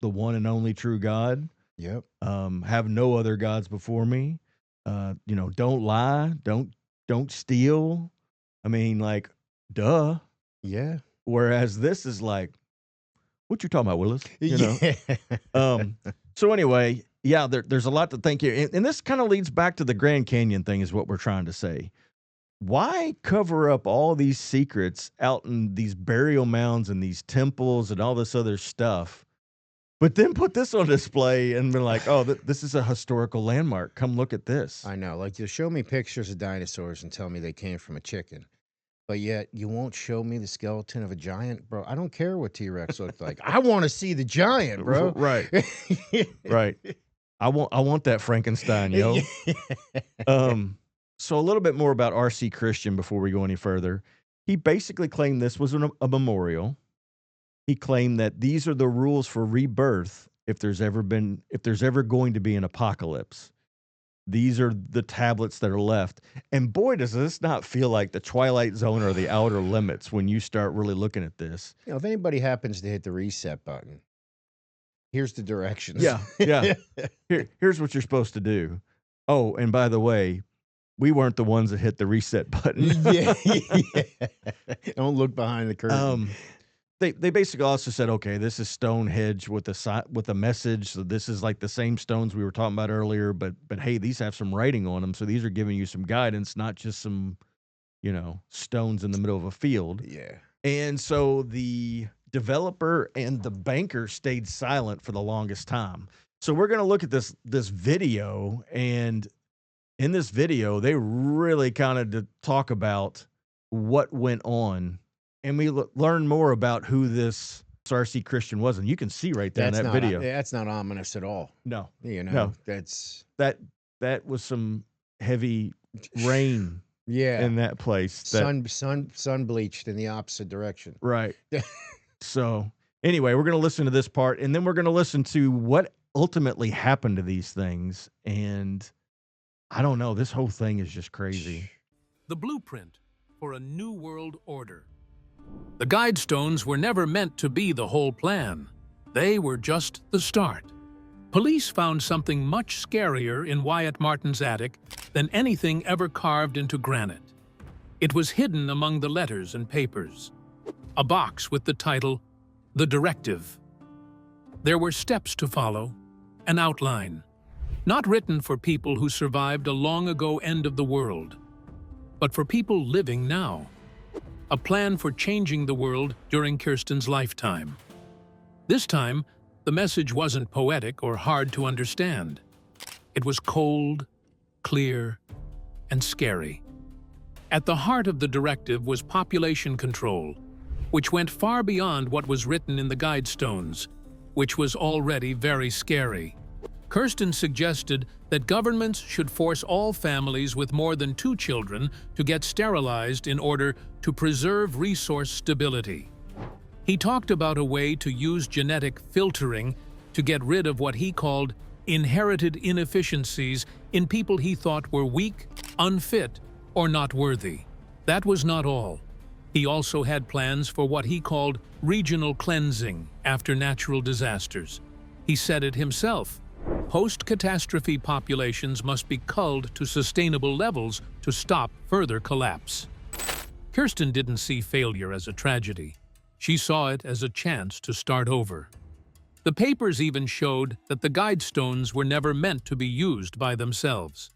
the one and only true God. Yep. Have no other gods before me. Don't lie. Don't steal. I mean, like, duh. Yeah. Whereas this is like, what you talking about, Willis? Yeah. So anyway, yeah, there's a lot to think here. And this kind of leads back to the Grand Canyon thing is what we're trying to say. Why cover up all these secrets out in these burial mounds and these temples and all this other stuff, but then put this on display and be like, oh, this is a historical landmark. Come look at this. I know. Like, you show me pictures of dinosaurs and tell me they came from a chicken. But yet you won't show me the skeleton of a giant, bro. I don't care what T-Rex looked like. I want to see the giant, bro. Right. Right. I want that Frankenstein, yo. So a little bit more about R.C. Christian before we go any further. He basically claimed this was a memorial. He claimed that these are the rules for rebirth if there's ever going to be an apocalypse. These are the tablets that are left. And boy, does this not feel like the Twilight Zone or the Outer Limits when you start really looking at this. If anybody happens to hit the reset button, here's the directions. Yeah. Here's what you're supposed to do. Oh, and by the way, we weren't the ones that hit the reset button. yeah. Don't look behind the curtain. They basically also said, okay, this is Stonehenge with a message. So this is like the same stones we were talking about earlier, but hey, these have some writing on them. So these are giving you some guidance, not just some, stones in the middle of a field. Yeah. And so the developer and the banker stayed silent for the longest time. So we're going to look at this video, and in this video, they really kind of talk about what went on. And we learn more about who this R.C. Christian was, and you can see right there in that video. That's not ominous at all. No, No. That's that was some heavy rain. Yeah. In that place, sun bleached in the opposite direction. Right. So anyway, we're going to listen to this part, and then we're going to listen to what ultimately happened to these things. And I don't know, this whole thing is just crazy. The blueprint for a new world order. The Guidestones were never meant to be the whole plan. They were just the start. Police found something much scarier in Wyatt Martin's attic than anything ever carved into granite. It was hidden among the letters and papers. A box with the title, The Directive. There were steps to follow, an outline, not written for people who survived a long-ago end of the world, but for people living now. A plan for changing the world during Kirsten's lifetime. This time, the message wasn't poetic or hard to understand. It was cold, clear, and scary. At the heart of the directive was population control, which went far beyond what was written in the Guidestones, which was already very scary. Kirsten suggested that governments should force all families with more than 2 children to get sterilized in order to preserve resource stability. He talked about a way to use genetic filtering to get rid of what he called inherited inefficiencies in people he thought were weak, unfit, or not worthy. That was not all. He also had plans for what he called regional cleansing after natural disasters. He said it himself. Post-catastrophe populations must be culled to sustainable levels to stop further collapse. Kirsten didn't see failure as a tragedy. She saw it as a chance to start over. The papers even showed that the Guidestones were never meant to be used by themselves.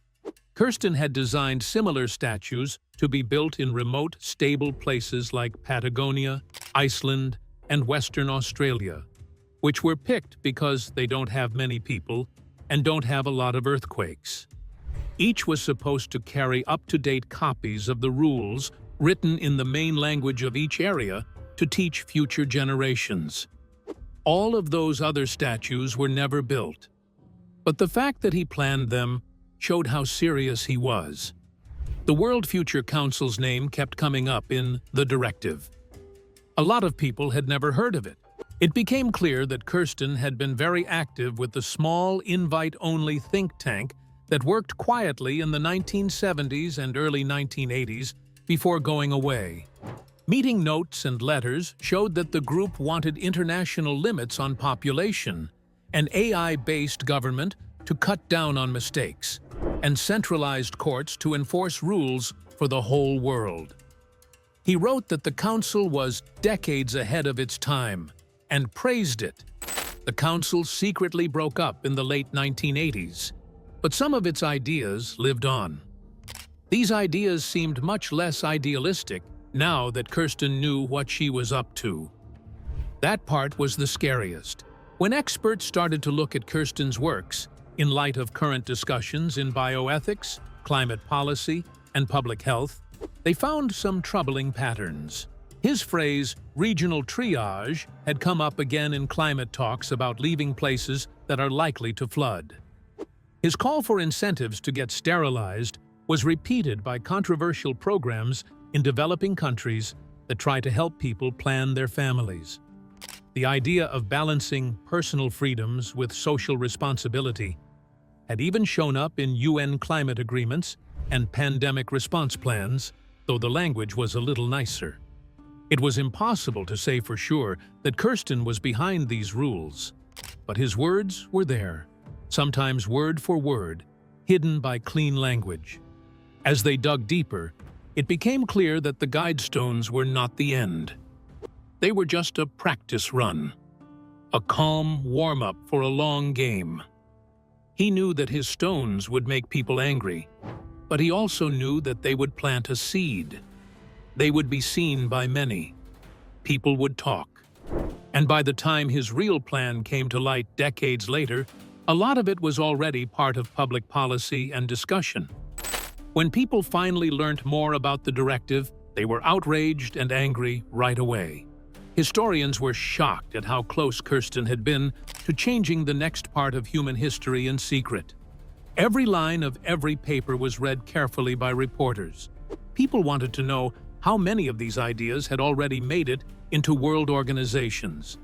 Kirsten had designed similar statues to be built in remote, stable places like Patagonia, Iceland, and Western Australia, which were picked because they don't have many people and don't have a lot of earthquakes. Each was supposed to carry up-to-date copies of the rules written in the main language of each area to teach future generations. All of those other statues were never built, but the fact that he planned them showed how serious he was. The World Future Council's name kept coming up in the directive. A lot of people had never heard of it. It became clear that Kirsten had been very active with the small, invite-only think tank that worked quietly in the 1970s and early 1980s before going away. Meeting notes and letters showed that the group wanted international limits on population, an AI-based government to cut down on mistakes, and centralized courts to enforce rules for the whole world. He wrote that the council was decades ahead of its time and praised it. The council secretly broke up in the late 1980s, but some of its ideas lived on. These ideas seemed much less idealistic now that Kirsten knew what she was up to. That part was the scariest. When experts started to look at Kirsten's works, in light of current discussions in bioethics, climate policy, and public health, they found some troubling patterns. His phrase, regional triage, had come up again in climate talks about leaving places that are likely to flood. His call for incentives to get sterilized was repeated by controversial programs in developing countries that try to help people plan their families. The idea of balancing personal freedoms with social responsibility had even shown up in UN climate agreements and pandemic response plans, though the language was a little nicer. It was impossible to say for sure that Kirsten was behind these rules, but his words were there, sometimes word for word, hidden by clean language. As they dug deeper, it became clear that the Guidestones were not the end. They were just a practice run, a calm warm-up for a long game. He knew that his stones would make people angry, but he also knew that they would plant a seed. They would be seen by many. People would talk. And by the time his real plan came to light decades later, a lot of it was already part of public policy and discussion. When people finally learned more about the directive, they were outraged and angry right away. Historians were shocked at how close Kirsten had been to changing the next part of human history in secret. Every line of every paper was read carefully by reporters. People wanted to know how many of these ideas had already made it into world organizations.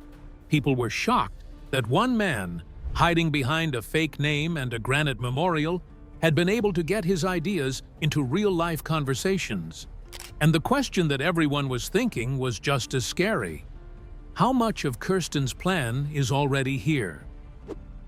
People were shocked that one man, hiding behind a fake name and a granite memorial, had been able to get his ideas into real-life conversations. And the question that everyone was thinking was just as scary. How much of Kirsten's plan is already here?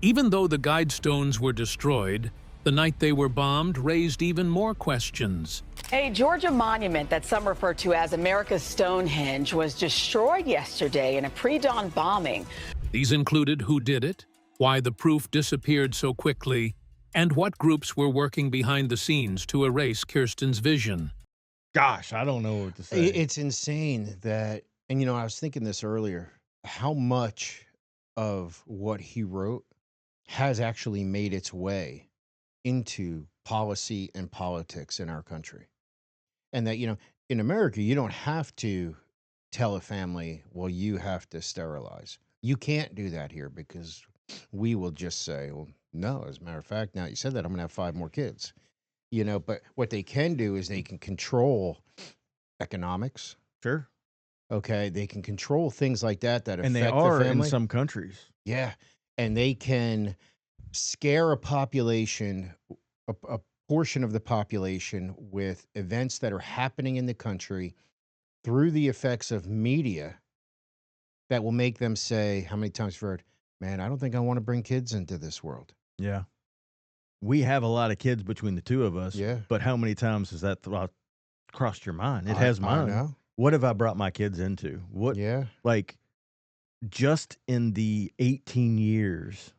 Even though the Guidestones were destroyed, the night they were bombed raised even more questions. A Georgia monument that some refer to as America's Stonehenge was destroyed yesterday in a pre-dawn bombing. These included who did it, why the proof disappeared so quickly, and what groups were working behind the scenes to erase Kirsten's vision. Gosh, I don't know what to say. It's insane that, and you know, I was thinking this earlier, how much of what he wrote has actually made its way into policy and politics in our country. And that, you know, in America, you don't have to tell a family, well, you have to sterilize. You can't do that here because we will just say, well, no, as a matter of fact, now you said that, I'm going to have 5 more kids. But what they can do is they can control economics. Sure. Okay. They can control things like that And they affect the are in family. some countries. Yeah. And they can scare a population, a portion of the population with events that are happening in the country through the effects of media that will make them say, how many times you've heard, man, I don't think I want to bring kids into this world. Yeah. We have a lot of kids between the two of us, Yeah. but how many times has that thought crossed your mind? It I, has I mine. know. What have I brought my kids into? What, Yeah. like, just in the 18 years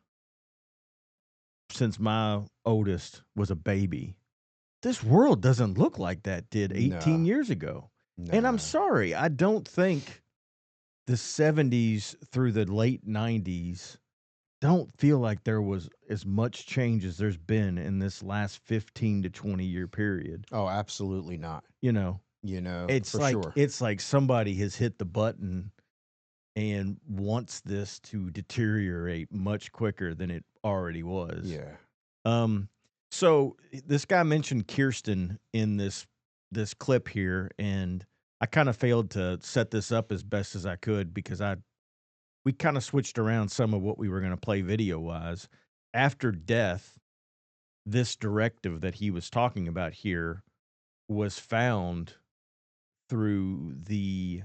since my oldest was a baby, this world doesn't look like that did 18 No. years ago. And I'm No. sorry, I don't think the 70s through the late 90s don't feel like there was as much change as there's been in this last 15 to 20-year period. Oh, absolutely not. You know, For sure. it's like somebody has hit the button and wants this to deteriorate much quicker than it already was. Yeah. So this guy mentioned Kirsten in this clip here, and I kind of failed to set this up as best as I could because we kind of switched around some of what we were going to play video wise. After death, this directive that he was talking about here was found through the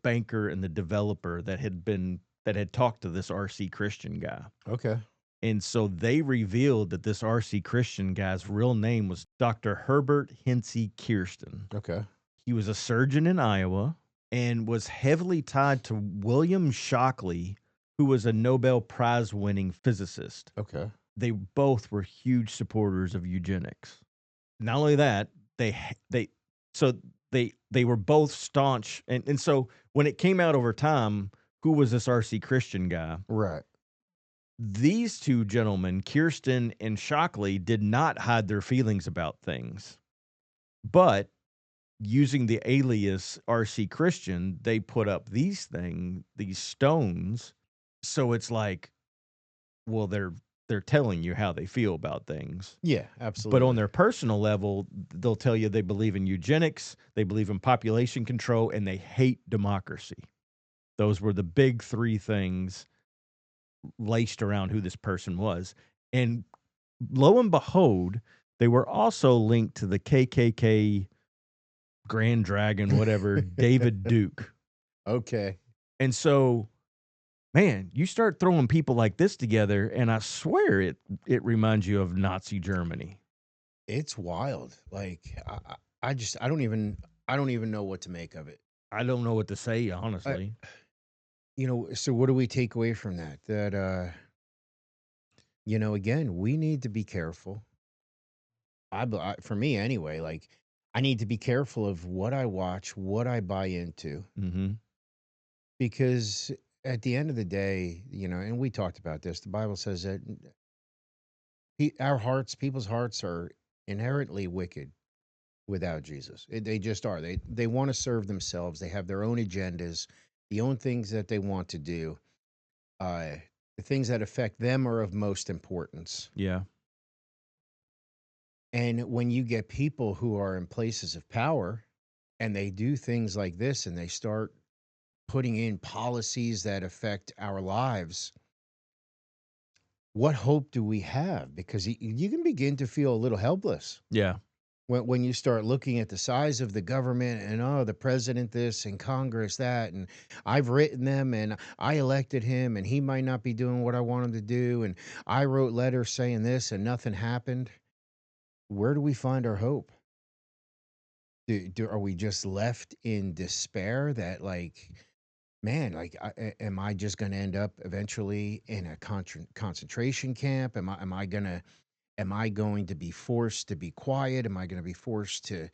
banker and the developer that had talked to this RC Christian guy. Okay. And so they revealed that this RC Christian guy's real name was Dr. Herbert Hinsey Kirsten. Okay. He was a surgeon in Iowa and was heavily tied to William Shockley, who was a Nobel Prize winning physicist. Okay. They both were huge supporters of eugenics. Not only that, they were both staunch, and so when it came out over time, who was this RC Christian guy? Right. These two gentlemen, Kirsten and Shockley, did not hide their feelings about things. But using the alias RC Christian, they put up these stones. So it's like, well, they're telling you how they feel about things. Yeah, But absolutely. on their personal level, they'll tell you they believe in eugenics, they believe in population control, and they hate democracy. Those were the big 3 things laced around who this person was. And lo and behold, they were also linked to the KKK Grand Dragon, whatever, David Duke. Okay. And so, man, you start throwing people like this together, and I swear it reminds you of Nazi Germany. It's wild. Like I don't even know what to make of it. I don't know what to say, honestly. So what do we take away from that? That again, we need to be careful. For me anyway, like I need to be careful of what I watch, what I buy into, Mm-hmm. because at the end of the day, and we talked about this, the Bible says that people's hearts are inherently wicked without Jesus. They just are. They want to serve themselves. They have their own agendas, the own things that they want to do. The things that affect them are of most importance. Yeah. And when you get people who are in places of power and they do things like this and they start putting in policies that affect our lives, what hope do we have? Because you can begin to feel a little helpless Yeah. when you start looking at the size of the government and the president this and Congress that, and I've written them and I elected him and he might not be doing what I want him to do, and I wrote letters saying this and nothing happened. Where do we find our hope? Are we just left in despair that, like, man, like, am I just going to end up eventually in a concentration camp? Am I going to be forced to be quiet? Am I going to be forced to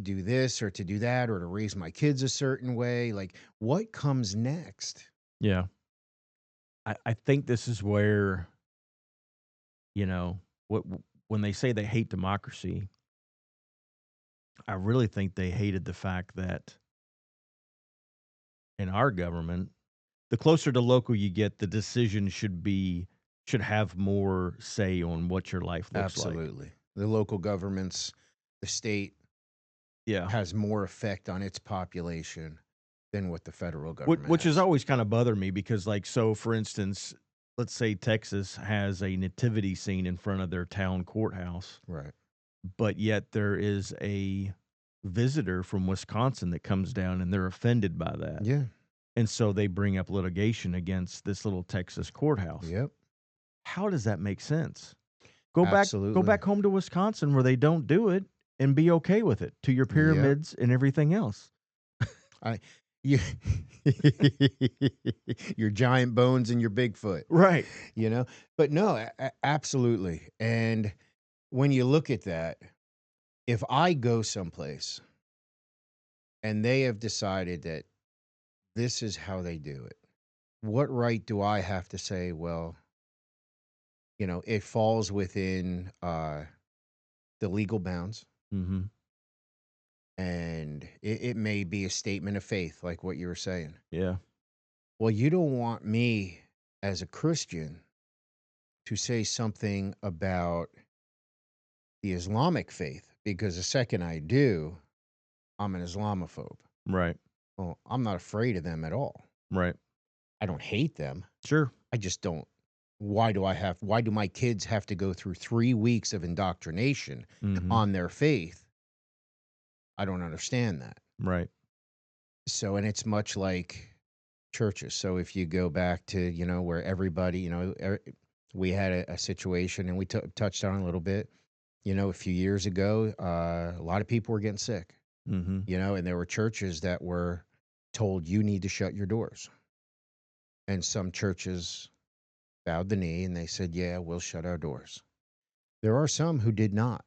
do this or to do that or to raise my kids a certain way? Like, what comes next? Yeah. I think this is where, what when they say they hate democracy, I really think they hated the fact that in our government, the closer to local you get, the decision should have more say on what your life looks like. Absolutely. The local governments, the state Yeah. has more effect on its population than what the federal Which, government which has has. always kind of bothered me because, like, so for instance, let's say Texas has a nativity scene in front of their town courthouse, Right. but yet there is a visitor from Wisconsin that comes down and they're offended by that. Yeah. And so they bring up litigation against this little Texas courthouse. Yep. How does that make sense? Go Absolutely. back home to Wisconsin where they don't do it and be okay with it, to your pyramids and everything else. You, your giant bones and your Bigfoot, Right. you know? But no, absolutely. And when you look at that, if I go someplace and they have decided that this is how they do it, what right do I have to say, well, it falls within the legal bounds, Mm-hmm. and it may be a statement of faith, like what you were saying. Yeah. Well, you don't want me as a Christian to say something about the Islamic faith, because the second I do, I'm an Islamophobe. Right. Well, I'm not afraid of them at all. Right. I don't hate them. Sure. I just don't. Why do my kids have to go through 3 weeks of indoctrination Mm-hmm. on their faith? I don't understand that. Right. So, and it's much like churches. So if you go back to, where everybody, we had a situation, and we touched on it a little bit, a few years ago, a lot of people were getting sick, Mm-hmm. and there were churches that were told, you need to shut your doors. And some churches bowed the knee and they said, yeah, we'll shut our doors. There are some who did not.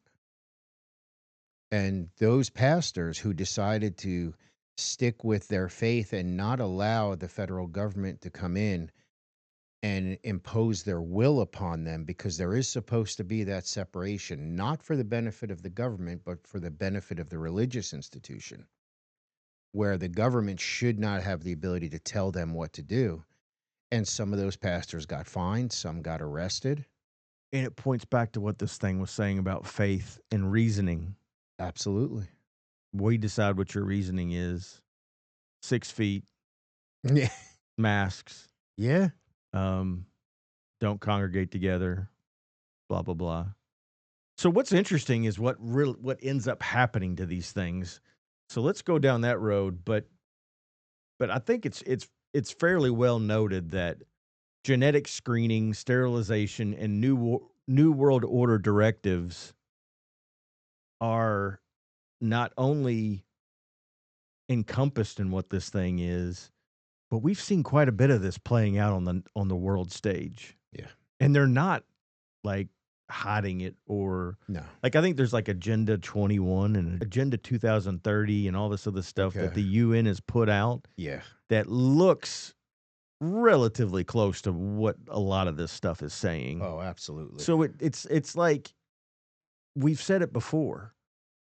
And those pastors who decided to stick with their faith and not allow the federal government to come in and impose their will upon them, because there is supposed to be that separation, not for the benefit of the government, but for the benefit of the religious institution, where the government should not have the ability to tell them what to do. And some of those pastors got fined, some got arrested. And it points back to what this thing was saying about faith and reasoning. Absolutely. We decide what your reasoning is. 6 feet, Yeah. masks, Yeah. don't congregate together, blah, blah, blah. So what's interesting is what ends up happening to these things. So let's go down that road, but I think it's fairly well noted that genetic screening, sterilization, and new world order directives are not only encompassed in what this thing is, but we've seen quite a bit of this playing out on the world stage. Yeah. And they're not like hiding it, or No. like, I think there's like Agenda 21 and Agenda 2030 and all this other stuff that Okay. the UN has put out Yeah. that looks relatively close to what a lot of this stuff is saying. Oh, absolutely. So it's like, we've said it before.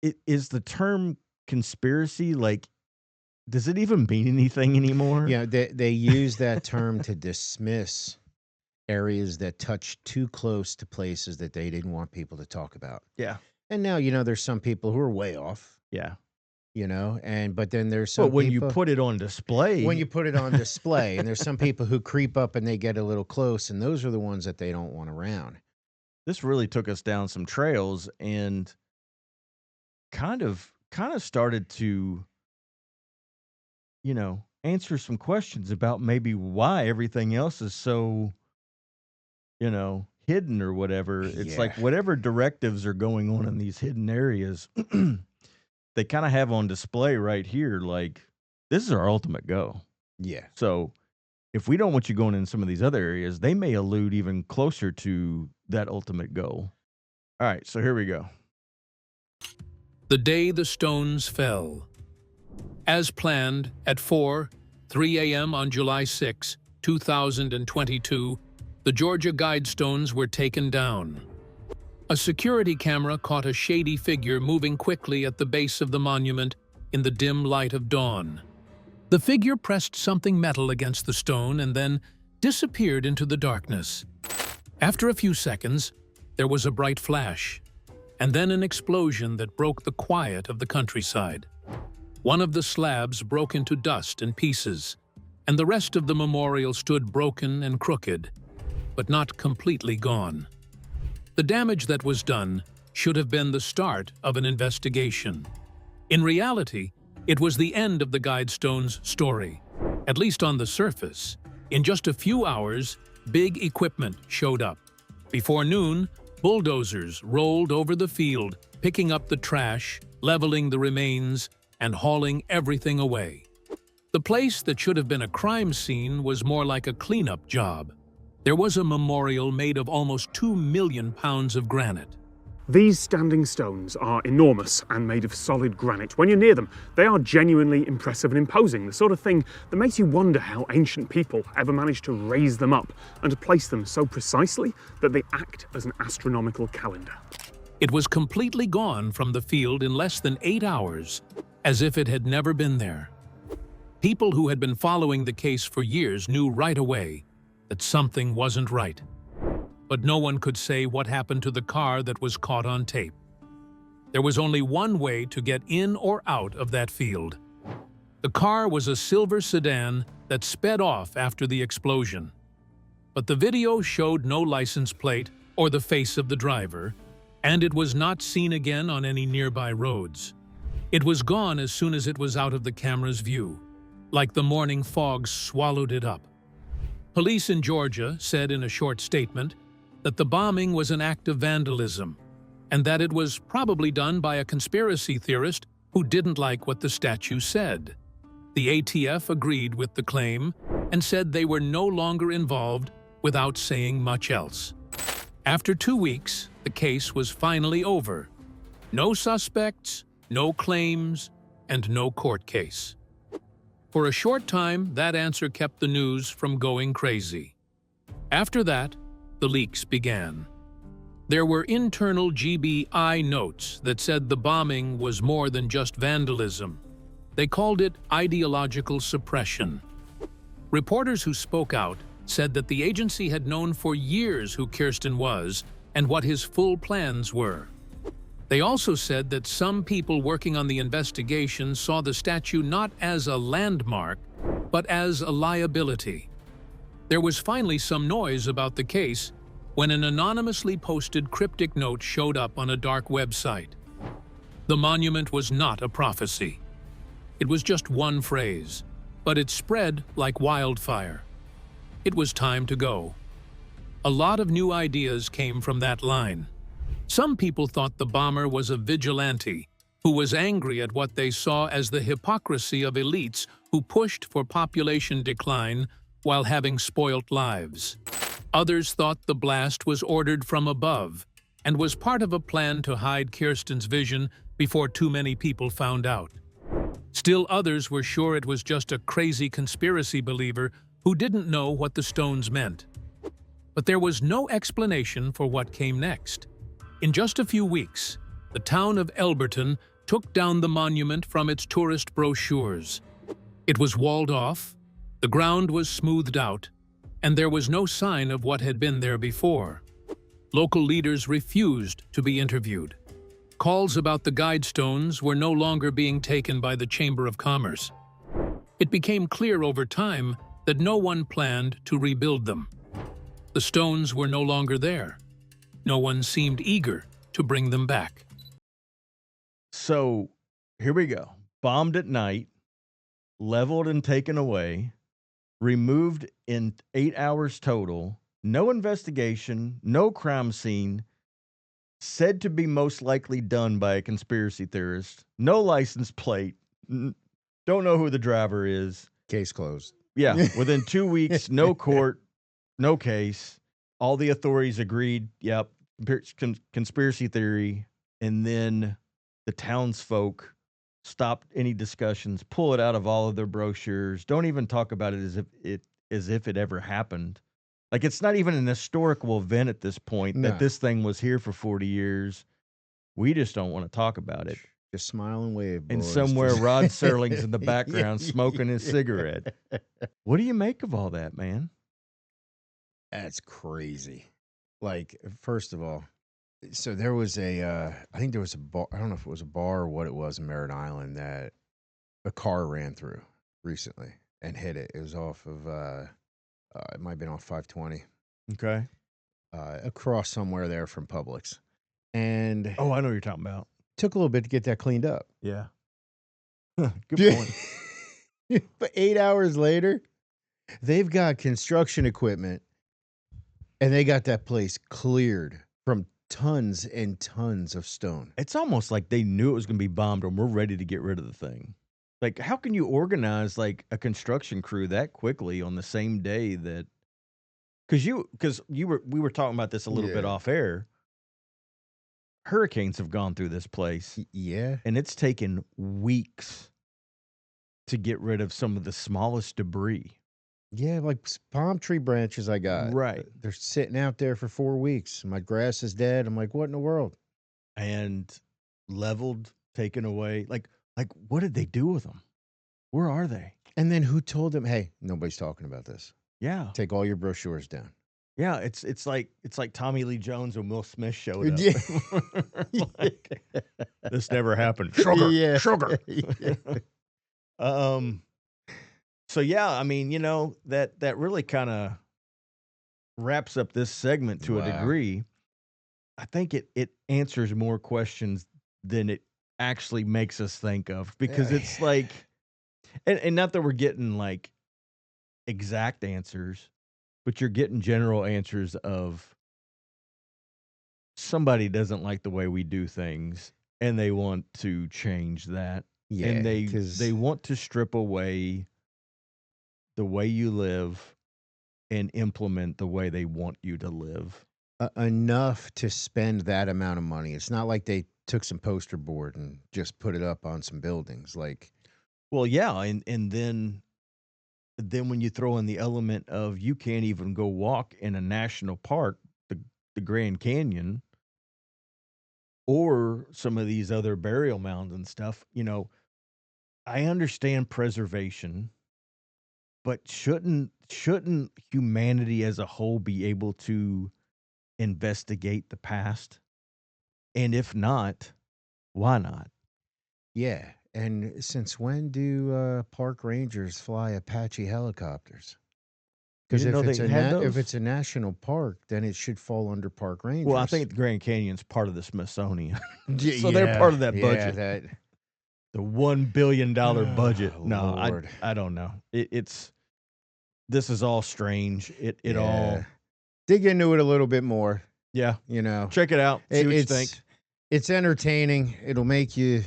It is the term conspiracy, like, does it even mean anything anymore? Yeah, they use that term to dismiss areas that touch too close to places that they didn't want people to talk about. Yeah. And now, there's some people who are way off, Yeah. but then there's some But when people, you put it on display, when you put it on display, and there's some people who creep up and they get a little close, and those are the ones that they don't want around. this really took us down some trails and kind of started to, answer some questions about maybe why everything else is so, hidden or whatever. It's like Yeah. whatever directives are going on in these hidden areas, they kind of have on display right here. Like, this is our ultimate go. Yeah. So if we don't want you going in some of these other areas, they may allude even closer to that ultimate goal. All right, so here we go. The day the stones fell. As planned, at 3 a.m. on July 6, 2022, the Georgia Guidestones were taken down. A security camera caught a shady figure moving quickly at the base of the monument in the dim light of dawn. The figure pressed something metal against the stone and then disappeared into the darkness. After a few seconds, there was a bright flash, and then an explosion that broke the quiet of the countryside. One of the slabs broke into dust and pieces, and the rest of the memorial stood broken and crooked, but not completely gone. The damage that was done should have been the start of an investigation. In reality, it was the end of the Guidestones story, at least on the surface. In just a few hours, big equipment showed up. Before noon, bulldozers rolled over the field, picking up the trash, leveling the remains, and hauling everything away. The place that should have been a crime scene was more like a cleanup job. There was a memorial made of almost 2 million pounds of granite. These standing stones are enormous and made of solid granite. When you're near them, they are genuinely impressive and imposing, the sort of thing that makes you wonder how ancient people ever managed to raise them up and to place them so precisely that they act as an astronomical calendar. It was completely gone from the field in less than 8 hours, as if it had never been there. People who had been following the case for years knew right away that something wasn't right. But no one could say what happened to the car that was caught on tape. There was only one way to get in or out of that field. The car was a silver sedan that sped off after the explosion. But the video showed no license plate or the face of the driver, and it was not seen again on any nearby roads. It was gone as soon as it was out of the camera's view, like the morning fog swallowed it up. Police in Georgia said in a short statement that the bombing was an act of vandalism, and that it was probably done by a conspiracy theorist who didn't like what the statue said. The ATF agreed with the claim and said they were no longer involved without saying much else. After 2 weeks, the case was finally over. No suspects, no claims, and no court case. For a short time, that answer kept the news from going crazy. After that, the leaks began. There were internal GBI notes that said the bombing was more than just vandalism. They called it ideological suppression. Reporters who spoke out said that the agency had known for years who Kirsten was and what his full plans were. They also said that some people working on the investigation saw the statue not as a landmark, but as a liability. There was finally some noise about the case when an anonymously posted cryptic note showed up on a dark website. The monument was not a prophecy. It was just one phrase, but it spread like wildfire. It was time to go. A lot of new ideas came from that line. Some people thought the bomber was a vigilante who was angry at what they saw as the hypocrisy of elites who pushed for population decline while having spoilt lives. Others thought the blast was ordered from above and was part of a plan to hide Kirsten's vision before too many people found out. Still others were sure it was just a crazy conspiracy believer who didn't know what the stones meant. But there was no explanation for what came next. In just a few weeks, the town of Elberton took down the monument from its tourist brochures. It was walled off, the ground was smoothed out, and there was no sign of what had been there before. Local leaders refused to be interviewed. Calls about the Guidestones were no longer being taken by the Chamber of Commerce. It became clear over time that no one planned to rebuild them. The stones were no longer there. No one seemed eager to bring them back. So here we go. Bombed at night, leveled and taken away, removed in 8 hours total, no investigation, no crime scene, said to be most likely done by a conspiracy theorist, no license plate, don't know who the driver is. Case closed. Yeah, within 2 weeks, no court, no case. All the authorities agreed, yep, conspiracy theory, and then the townsfolk stopped any discussions, pull it out of all of their brochures, don't even talk about it as if it ever happened. Like, it's not even an historical event at this point that this thing was here for 40 years. We just don't want to talk about it. Just smile and wave, And boys. somewhere Just- Rod Serling's in the background Yeah. smoking his cigarette. What do you make of all that, man? That's crazy. Like, first of all, so there was I think there was a bar. I don't know if it was a bar or what it was in Merritt Island that a car ran through recently and hit it. It was off of, it might have been off 520, Okay. across somewhere there from Publix. And Oh, I know what you're talking about. took a little bit to get that cleaned up. Yeah. Good point. But 8 hours later, they've got construction equipment and they got that place cleared from tons and tons of stone. It's almost like they knew it was going to be bombed and we're ready to get rid of the thing. Like, how can you organize like a construction crew that quickly on the same day that? Because we were talking about this a little bit Yeah. off air. Hurricanes have gone through this place, Yeah. and it's taken weeks to get rid of some of the smallest debris. Yeah, like palm tree branches I got. Right. They're sitting out there for 4 weeks. My grass is dead. I'm like, what in the world? And leveled, taken away. Like what did they do with them? Where are they? And then who told them, hey, nobody's talking about this. Yeah. Take all your brochures down. Yeah, it's like Tommy Lee Jones and Will Smith showed up. Yeah. Like, this never happened. Sugar. Yeah. Sugar. Yeah. So yeah, I mean, that really kind of wraps up this segment to a Wow. degree. I think it answers more questions than it actually makes us think of, because Yeah. it's like, and not that we're getting like exact answers, but you're getting general answers of somebody doesn't like the way we do things and they want to change that. Yeah. And they 'cause- want to strip away the way you live and implement the way they want you to live. enough to spend that amount of money. It's not like they took some poster board and just put it up on some buildings. Like, Well, yeah, and then when you throw in the element of you can't even go walk in a national park, the Grand Canyon, or some of these other burial mounds and stuff, I understand preservation, but shouldn't humanity as a whole be able to investigate the past? And if not, why not? yeah. And since when do park rangers fly Apache helicopters? Because didn't know they had if those? it's a national park, then it should fall under park rangers. Well, I think the Grand Canyon's part of the Smithsonian. Yeah, so they're part of that budget. Yeah, The $1 billion budget. Oh, No, Lord. I don't know. This is all strange. It yeah. all, Dig into it a little bit more. yeah. You know, Check it out. See what you it's think. it's entertaining. It'll make you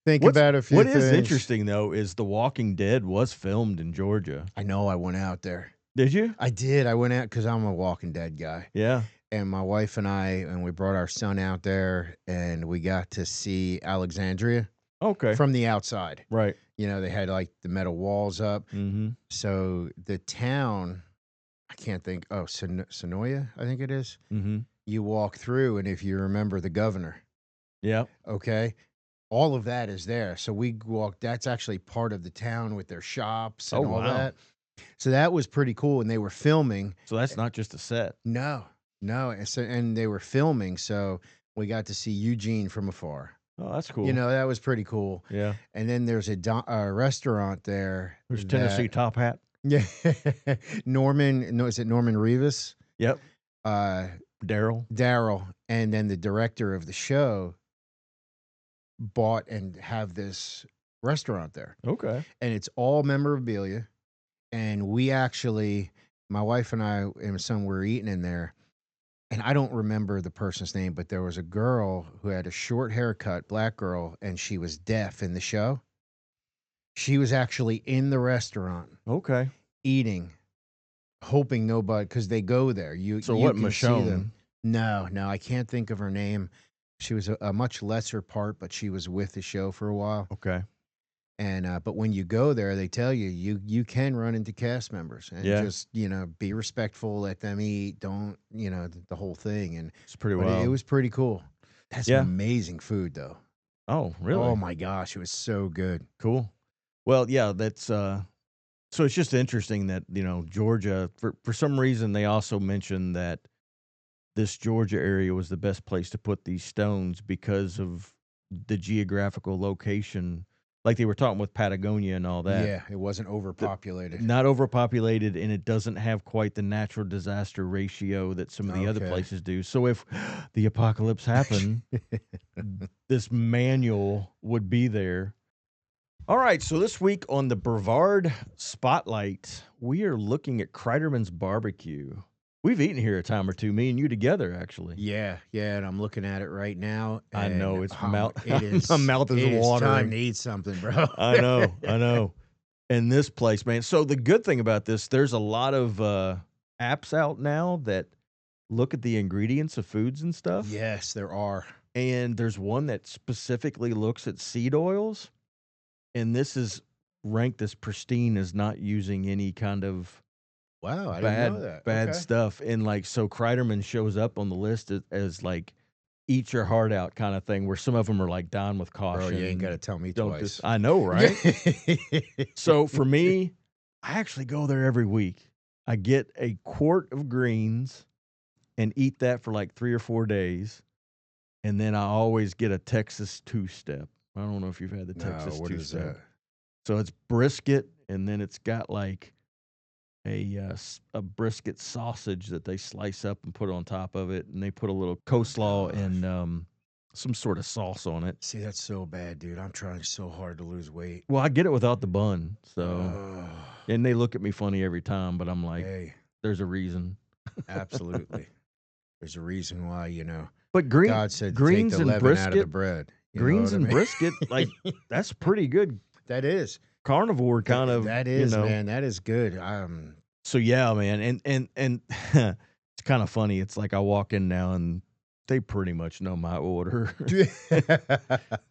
think about a few What things. is interesting though is The Walking Dead was filmed in Georgia. I know. I went out there. Did you? I did. I went out because I'm a Walking Dead guy. Yeah. And my wife and we brought our son out there, and we got to see Alexandria Okay. from the outside. Right. You know, they had like the metal walls up. Mm-hmm. So the town, I can't think. Oh, Sonoya, I think it is. Mm-hmm. You walk through, and if you remember the governor, Yeah. okay, all of that is there. So we walked. That's actually part of the town with their shops and Oh, all wow. that. So that was pretty cool. And they were filming. So that's not just a set. No. And they were filming. So we got to see Eugene from afar. Oh, that's cool. You know, that was pretty cool. Yeah. And then there's a restaurant there. There's Tennessee that- Top Hat. Yeah. Is it Norman Revis? Yep. Daryl. And then the director of the show bought and have this restaurant there. Okay. And it's all memorabilia. And we actually, my wife and I and my son were eating in there. And I don't remember the person's name, but there was a girl who had a short haircut, black girl, and she was deaf in the show. She was actually in the restaurant Okay. eating, hoping nobody, because they go there. So you what, can see Michonne? them. No, I can't think of her name. She was a much lesser part, but she was with the show for a while. Okay. And but when you go there, they tell you you can run into cast members and Yeah. just be respectful, let them eat, don't the whole thing. And It's pretty but wild. it was pretty cool. That's Yeah. amazing food though. Oh, really? Oh my gosh, it was so good. Cool. Well, yeah, that's so it's just interesting that, Georgia, for some reason they also mentioned that this Georgia area was the best place to put these stones because of the geographical location. Like they were talking with Patagonia and all that. Yeah, it wasn't overpopulated. Not overpopulated, and it doesn't have quite the natural disaster ratio that some of the other Okay. places do. So if the apocalypse happened, this manual would be there. All right, so this week on the Brevard Spotlight, we are looking at Kreiderman's Barbecue. We've eaten here a time or two, me and you together, actually. Yeah, and I'm looking at it right now. I know, and it's it is my mouth is it is watering. time to eat something, bro. I know. And this place, man. So the good thing about this, there's a lot of apps out now that look at the ingredients of foods and stuff. Yes, there are. And there's one that specifically looks at seed oils. And this is ranked as pristine, as not using any kind of Wow, I didn't know that. bad Okay. stuff. And like, so Kreiderman shows up on the list as like eat your heart out kind of thing, where some of them are like down with caution. Bro, you ain't got to tell me Don't twice. I know, right? So for me, I actually go there every week. I get a quart of greens and eat that for like 3 or 4 days. And then I always get a Texas two-step. I don't know if you've had the Texas what is two-step. that? So it's brisket, and then it's got like a brisket sausage that they slice up and put on top of it, and they put a little coleslaw and some sort of sauce on it. See, that's so bad, dude. I'm trying so hard to lose weight. Well, I get it without the bun, so Oh, and they look at me funny every time, but I'm like, hey, there's a reason. absolutely. There's a reason why, But God said to take greens the and leaven out of the brisket, bread. You know greens what I and mean? brisket, like that's pretty good That is. carnivore kind of. That is, man. That is good. So yeah, man, and it's kind of funny. It's like I walk in now and they pretty much know my order,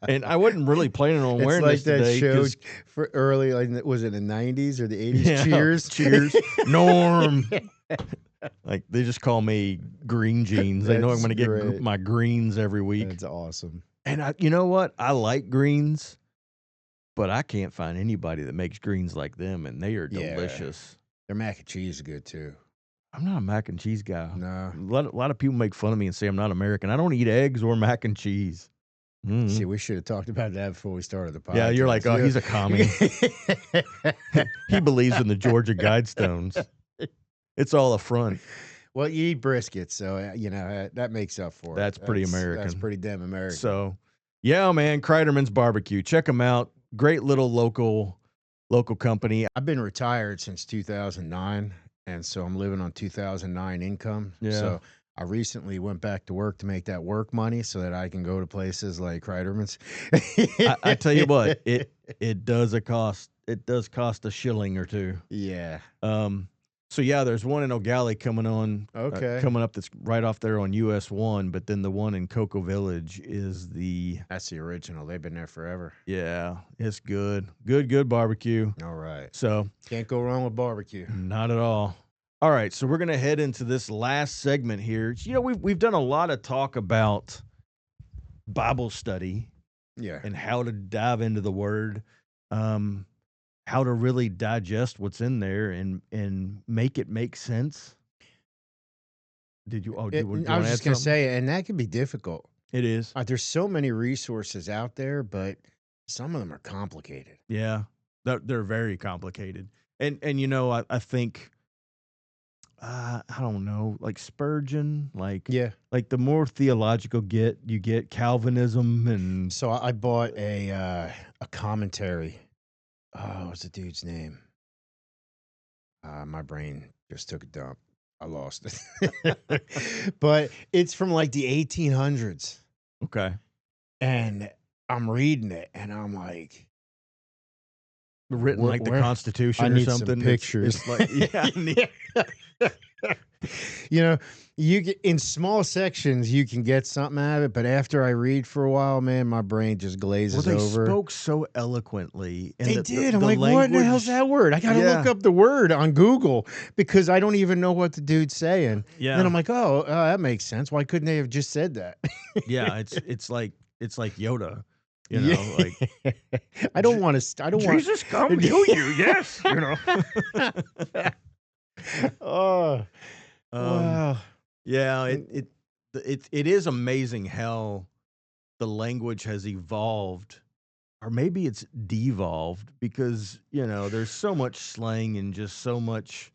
and I wasn't really planning on wearing it's like this that today. show 'Cause- for early, like was it the 90s or the 80s? Yeah, Cheers. cheers, Norm. Like they just call me Green Jeans. They know I'm That's going to get great. my greens every week. That's awesome. And you know what? I like greens, but I can't find anybody that makes greens like them, and they are Yeah. delicious. Their mac and cheese is good too. I'm not a mac and cheese guy. No. A lot of people make fun of me and say I'm not American. I don't eat eggs or mac and cheese. Mhm. See, we should have talked about that before we started the podcast. Yeah, you're like, oh, he's a commie. He believes in the Georgia Guidestones. It's all a front. Well, you eat brisket, so that makes up for it. That's pretty That's American. pretty damn American. So, yeah, man, Kreiderman's Barbecue. Check them out. Great little local company. I've been retired since 2009, and so I'm living on 2009 income. Yeah. So I recently went back to work to make that work money so that I can go to places like Kreiderman's. I tell you what, it does cost a shilling or two. Yeah. So yeah, there's one in O'Galley coming up that's right off there on US 1, but then the one in Cocoa Village is That's the original. They've been there forever. yeah, it's good. Good barbecue. All right. So, Can't go wrong with barbecue. not at all. All right, so we're going to head into this last segment here. We've done a lot of talk about Bible study Yeah. and how to dive into the word. How to really digest what's in there and make it make sense. Did you? Oh, I was just going to say, and that can be difficult. It is. There's so many resources out there, but some of them are complicated. Yeah, they're very complicated. And I think I don't know, like Spurgeon, like the more theological you get Calvinism, and So I bought a commentary. Oh, what's the dude's name? My brain just took a dump. I lost it. But it's from like the 1800s. okay, And I'm reading it and I'm like, written Where- like the where- Constitution I or need some something. pictures. It's like yeah, I need- you get in small sections, you can get something out of it. But after I read for a while, man, my brain just glazes well, they over. spoke so eloquently. And They the- did. the I'm like, what the hell's language- that word? I got to look Yeah. up the word on Google because I don't even know what the dude's saying. Yeah. And then I'm like, oh, that makes sense. Why couldn't they have just said that? Yeah, it's like Yoda. You know, like I don't want to. I don't want Jesus come heal you. Yes, you know. Oh, um, wow. yeah, it is amazing how the language has evolved, or maybe it's devolved, because there's so much slang and just so much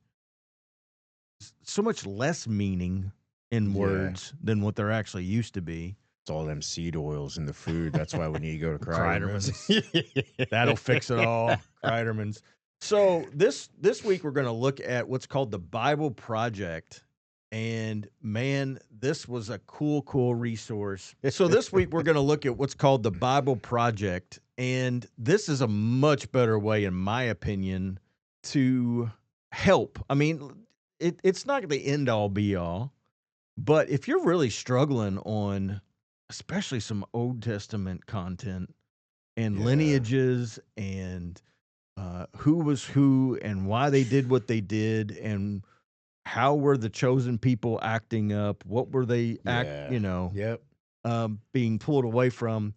less meaning in Yeah. words than what there actually used to be. It's all them seed oils in the food. That's why we need to go to Kreiderman's. Kreiderman's. That'll fix it all. Kreiderman's. So this week we're going to look at what's called the Bible Project. And man, this was a cool resource. So this week we're going to look at what's called the Bible Project. And this is a much better way, in my opinion, to help. I mean, it's not the end all be all, but if you're really struggling on especially some Old Testament content and Yeah. lineages and who was who and why they did what they did and how were the chosen people acting up, what were they Yep. being pulled away from.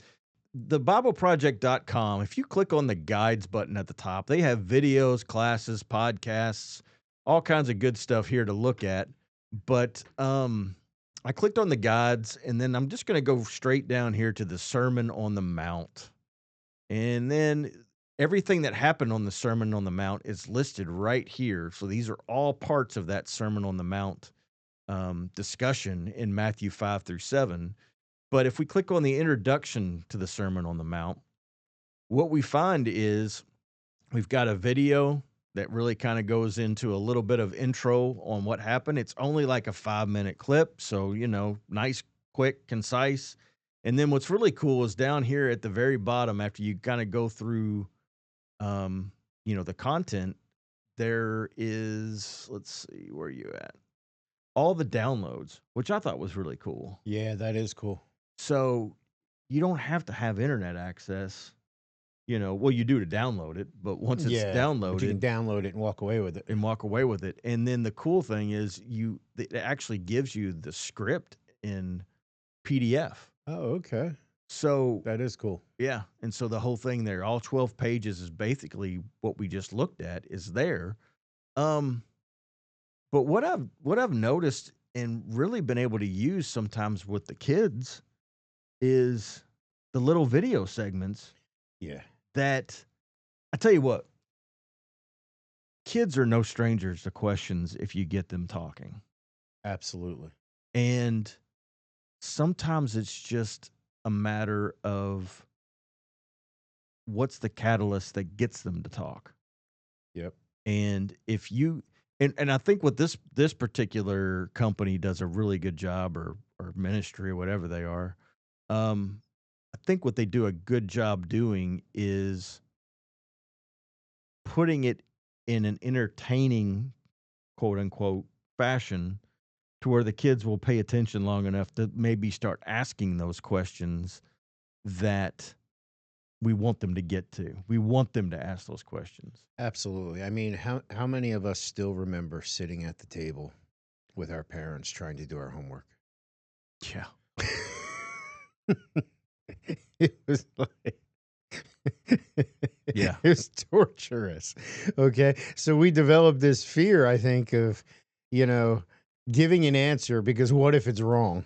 The BibleProject.com, if you click on the guides button at the top, they have videos, classes, podcasts, all kinds of good stuff here to look at. But I clicked on the guides, and then I'm just going to go straight down here to the Sermon on the Mount. And then everything that happened on the Sermon on the Mount is listed right here. So these are all parts of that Sermon on the Mount discussion in Matthew 5 through 7. But if we click on the introduction to the Sermon on the Mount, what we find is we've got a video that really kind of goes into a little bit of intro on what happened. It's only like a 5-minute clip. So, nice, quick, concise. And then what's really cool is down here at the very bottom, after you kind of go through, the content, there is, let's see, where are you at? All the downloads, which I thought was really cool. Yeah, that is cool. So you don't have to have internet access. Well, you do to download it, but once it's But you can downloaded download it and walk away with it. And then the cool thing is it actually gives you the script in PDF. Oh, okay. So That is cool. yeah, and so the whole thing there, all 12 pages is basically what we just looked at is there. But what I've noticed and really been able to use sometimes with the kids is the little video segments Yeah. that I tell you what, kids are no strangers to questions if you get them talking. Absolutely. And sometimes it's just a matter of what's the catalyst that gets them to talk. Yep. And if you and I think what this particular company does a really good job, or ministry or whatever they are, I think what they do a good job doing is putting it in an entertaining, quote unquote, fashion to where the kids will pay attention long enough to maybe start asking those questions that we want them to get to. We want them to ask those questions. Absolutely. I mean, how many of us still remember sitting at the table with our parents trying to do our homework? Yeah. It was like Yeah. it was torturous. Okay. So we developed this fear, I think, of, giving an answer because what if it's wrong?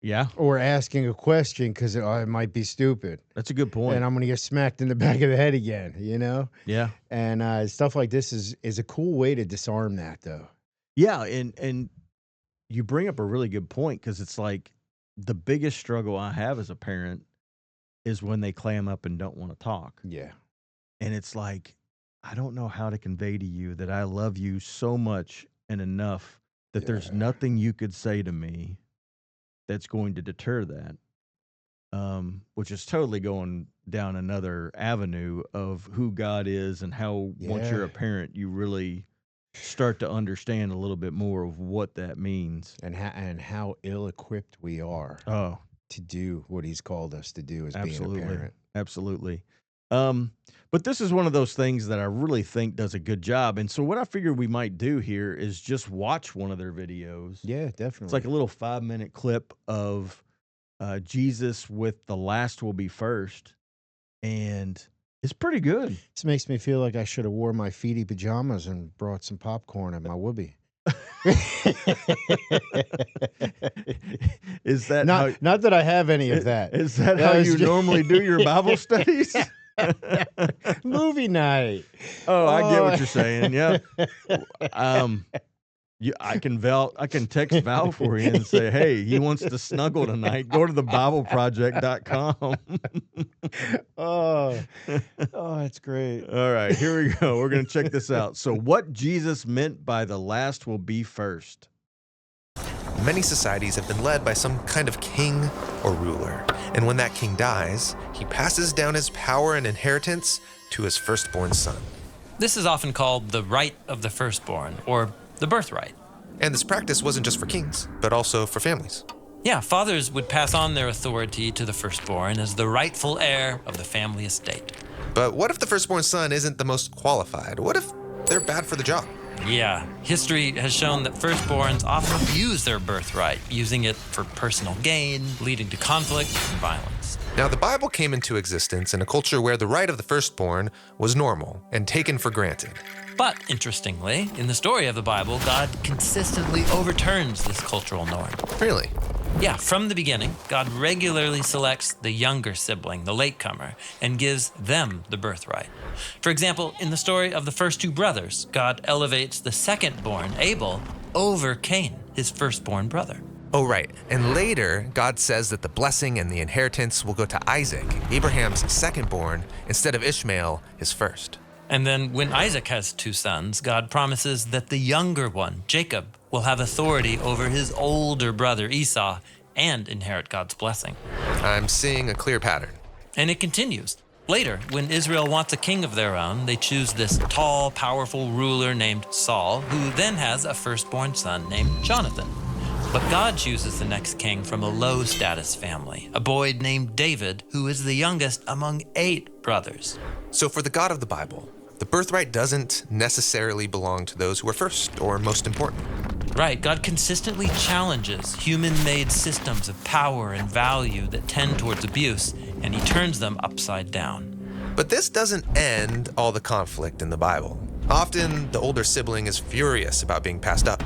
Yeah. Or asking a question because it might be stupid. That's a good point. And I'm going to get smacked in the back of the head again, Yeah. And stuff like this is a cool way to disarm that, though. Yeah. And you bring up a really good point, because it's like the biggest struggle I have as a parent is when they clam up and don't want to talk. Yeah. And it's like, I don't know how to convey to you that I love you so much and enough that there's nothing you could say to me that's going to deter that. Which is totally going down another avenue of who God is and how once you're a parent, you really start to understand a little bit more of what that means. And how ill-equipped we are to do what he's called us to do as being a parent. Absolutely. But this is one of those things that I really think does a good job. And so what I figured we might do here is just watch one of their videos. Yeah, definitely. It's like a little 5-minute clip of Jesus with the last will be first. and it's pretty good. This makes me feel like I should have wore my feety pajamas and brought some popcorn and my whoopee. Is that not that I have any of that? Is that how you normally do your Bible studies? Movie night. Oh, I get what you're saying. Yeah. I can text Val for you and say, hey, he wants to snuggle tonight. Go to thebibleproject.com. Oh, that's great. All right, here we go. We're going to check this out. So what Jesus meant by the last will be first. Many societies have been led by some kind of king or ruler. And when that king dies, he passes down his power and inheritance to his firstborn son. This is often called the right of the firstborn, or the birthright. And this practice wasn't just for kings, but also for families. Yeah, fathers would pass on their authority to the firstborn as the rightful heir of the family estate. But what if the firstborn son isn't the most qualified? What if they're bad for the job? Yeah, history has shown that firstborns often abuse their birthright, using it for personal gain, leading to conflict and violence. Now, the Bible came into existence in a culture where the right of the firstborn was normal and taken for granted. But interestingly, in the story of the Bible, God consistently overturns this cultural norm. Really? Yeah, from the beginning, God regularly selects the younger sibling, the latecomer, and gives them the birthright. For example, in the story of the first two brothers, God elevates the second-born, Abel, over Cain, his firstborn brother. Oh, right. And later, God says that the blessing and the inheritance will go to Isaac, Abraham's second-born, instead of Ishmael, his first. And then when Isaac has two sons, God promises that the younger one, Jacob, will have authority over his older brother Esau and inherit God's blessing. I'm seeing a clear pattern. And it continues. Later, when Israel wants a king of their own, they choose this tall, powerful ruler named Saul, who then has a firstborn son named Jonathan. But God chooses the next king from a low-status family, a boy named David, who is the youngest among 8 brothers. So for the God of the Bible, the birthright doesn't necessarily belong to those who are first or most important. Right, God consistently challenges human-made systems of power and value that tend towards abuse, and he turns them upside down. But this doesn't end all the conflict in the Bible. Often, the older sibling is furious about being passed up.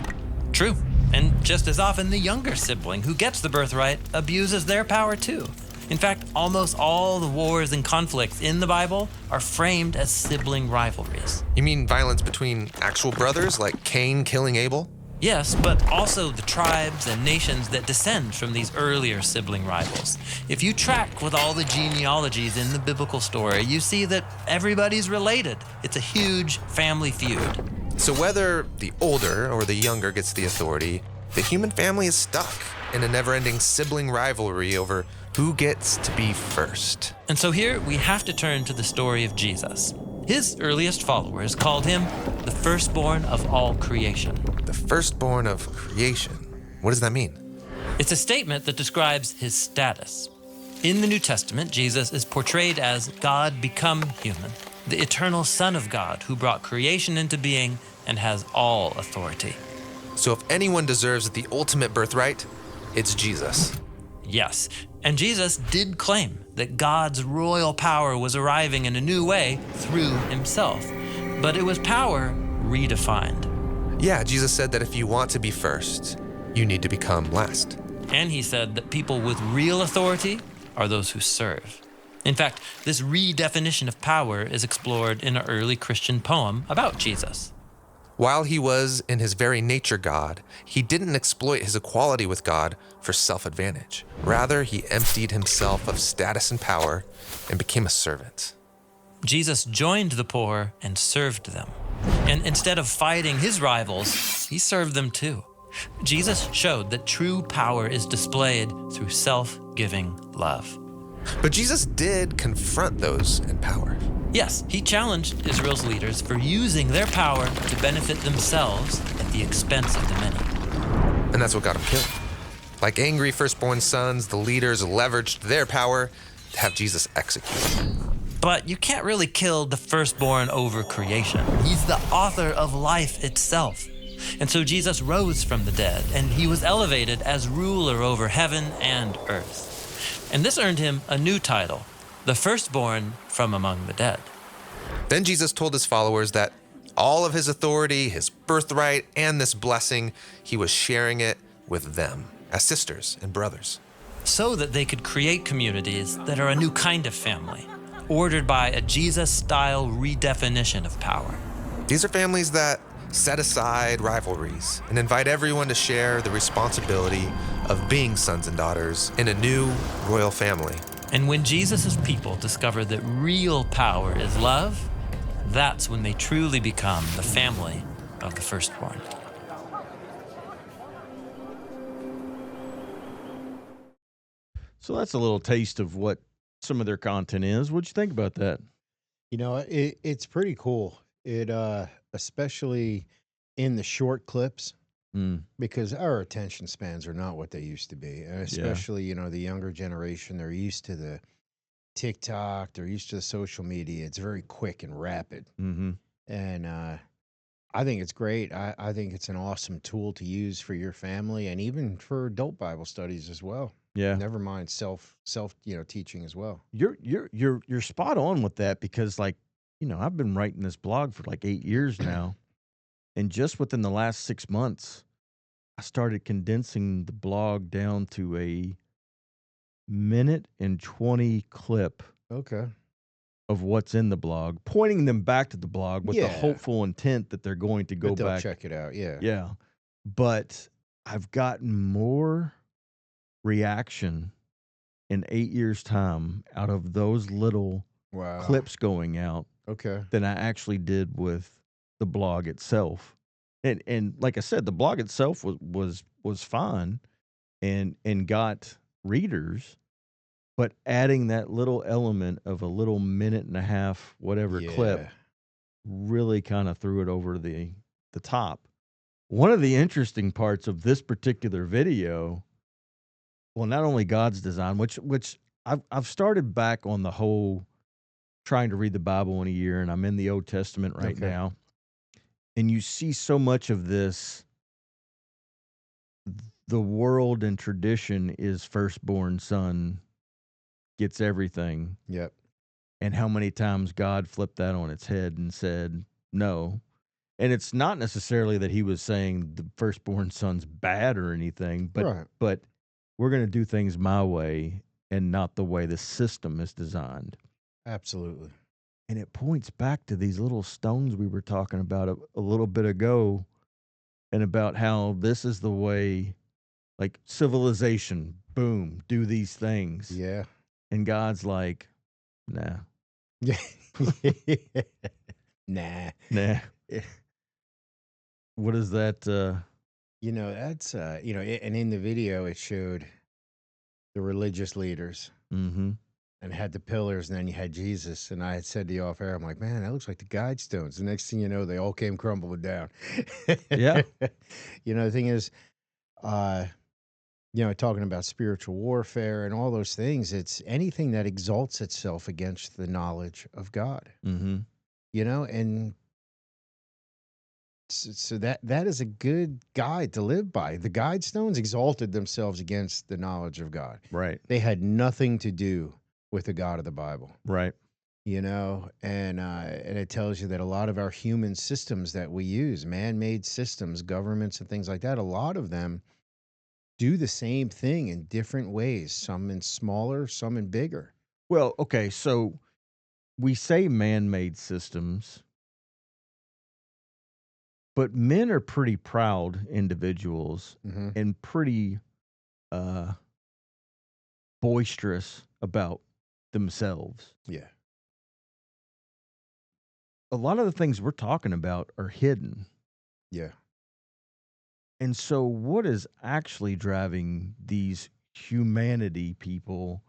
True, and just as often, the younger sibling who gets the birthright abuses their power too. In fact, almost all the wars and conflicts in the Bible are framed as sibling rivalries. You mean violence between actual brothers, like Cain killing Abel? Yes, but also the tribes and nations that descend from these earlier sibling rivals. If you track with all the genealogies in the biblical story, you see that everybody's related. It's a huge family feud. So whether the older or the younger gets the authority, the human family is stuck in a never-ending sibling rivalry over who gets to be first. And so here we have to turn to the story of Jesus. His earliest followers called him the firstborn of all creation. The firstborn of creation. What does that mean? It's a statement that describes his status. In the New Testament, Jesus is portrayed as God become human, the eternal Son of God who brought creation into being and has all authority. So if anyone deserves the ultimate birthright, it's Jesus. Yes, and Jesus did claim that God's royal power was arriving in a new way through himself, but it was power redefined. Yeah, Jesus said that if you want to be first, you need to become last. And he said that people with real authority are those who serve. In fact, this redefinition of power is explored in an early Christian poem about Jesus. While he was in his very nature God, he didn't exploit his equality with God for self-advantage. Rather, he emptied himself of status and power and became a servant. Jesus joined the poor and served them. And instead of fighting his rivals, he served them too. Jesus showed that true power is displayed through self-giving love. But Jesus did confront those in power. Yes, he challenged Israel's leaders for using their power to benefit themselves at the expense of the many. And that's what got him killed. Like angry firstborn sons, the leaders leveraged their power to have Jesus executed. But you can't really kill the firstborn over creation. He's the author of life itself. And so Jesus rose from the dead, and he was elevated as ruler over heaven and earth. And this earned him a new title, the firstborn from among the dead. Then Jesus told his followers that all of his authority, his birthright, and this blessing, he was sharing it with them as sisters and brothers. So that they could create communities that are a new kind of family, ordered by a Jesus-style redefinition of power. These are families that set aside rivalries and invite everyone to share the responsibility of being sons and daughters in a new royal family. And when Jesus' people discover that real power is love, that's when they truly become the family of the firstborn. So that's a little taste of what some of their content is. What'd you think about that? You know, it's pretty cool. It especially in the short clips, because our attention spans are not what they used to be, and especially you know the younger generation, they're used to the TikTok, they're used to the social media. It's very quick and rapid, and I think it's great. I think it's an awesome tool to use for your family and even for adult Bible studies as well. Yeah. Never mind self teaching as well. You're spot on with that because, like, you know, I've been writing this blog for like 8 years now, and just within the last 6 months, I started condensing the blog down to a minute and 20 clip Okay. of what's in the blog, pointing them back to the blog with the hopeful intent that they're going to go But they'll back. check it out. Yeah. Yeah. But I've gotten more reaction in 8 years' time out of those little Wow. clips going out Okay. than I actually did with the blog itself. And like I said, the blog itself was fine and got readers, but adding that little element of a little minute and a half whatever clip really kind of threw it over the top. One of the interesting parts of this particular video, well, not only God's design, which I've started back on the whole trying to read the Bible in a year, and I'm in the Old Testament right now. And you see so much of this, the world and tradition is firstborn son gets everything. Yep. And how many times God flipped that on its head and said, no. And it's not necessarily that he was saying the firstborn son's bad or anything, but we're going to do things my way and not the way the system is designed. Absolutely. And it points back to these little stones we were talking about a little bit ago, and about how this is the way, like civilization, boom, do these things. Yeah. And God's like, nah. Yeah. Nah. Nah. What is that? You know, that's, you know, and in the video, it showed the religious leaders and had the pillars, and then you had Jesus. And I had said to you off air, I'm like, man, that looks like the Guidestones. The next thing you know, they all came crumbling down. Yeah. You know, the thing is, you know, talking about spiritual warfare and all those things, it's anything that exalts itself against the knowledge of God. You know, and so that is a good guide to live by. The Guidestones exalted themselves against the knowledge of God. Right. They had nothing to do with the God of the Bible. Right. You know, and it tells you that a lot of our human systems that we use, man-made systems, governments and things like that, a lot of them do the same thing in different ways, some in smaller, some in bigger. Well, okay, so we say man-made systems, but men are pretty proud individuals and pretty boisterous about themselves. Yeah. A lot of the things we're talking about are hidden. Yeah. And so what is actually driving these humanity people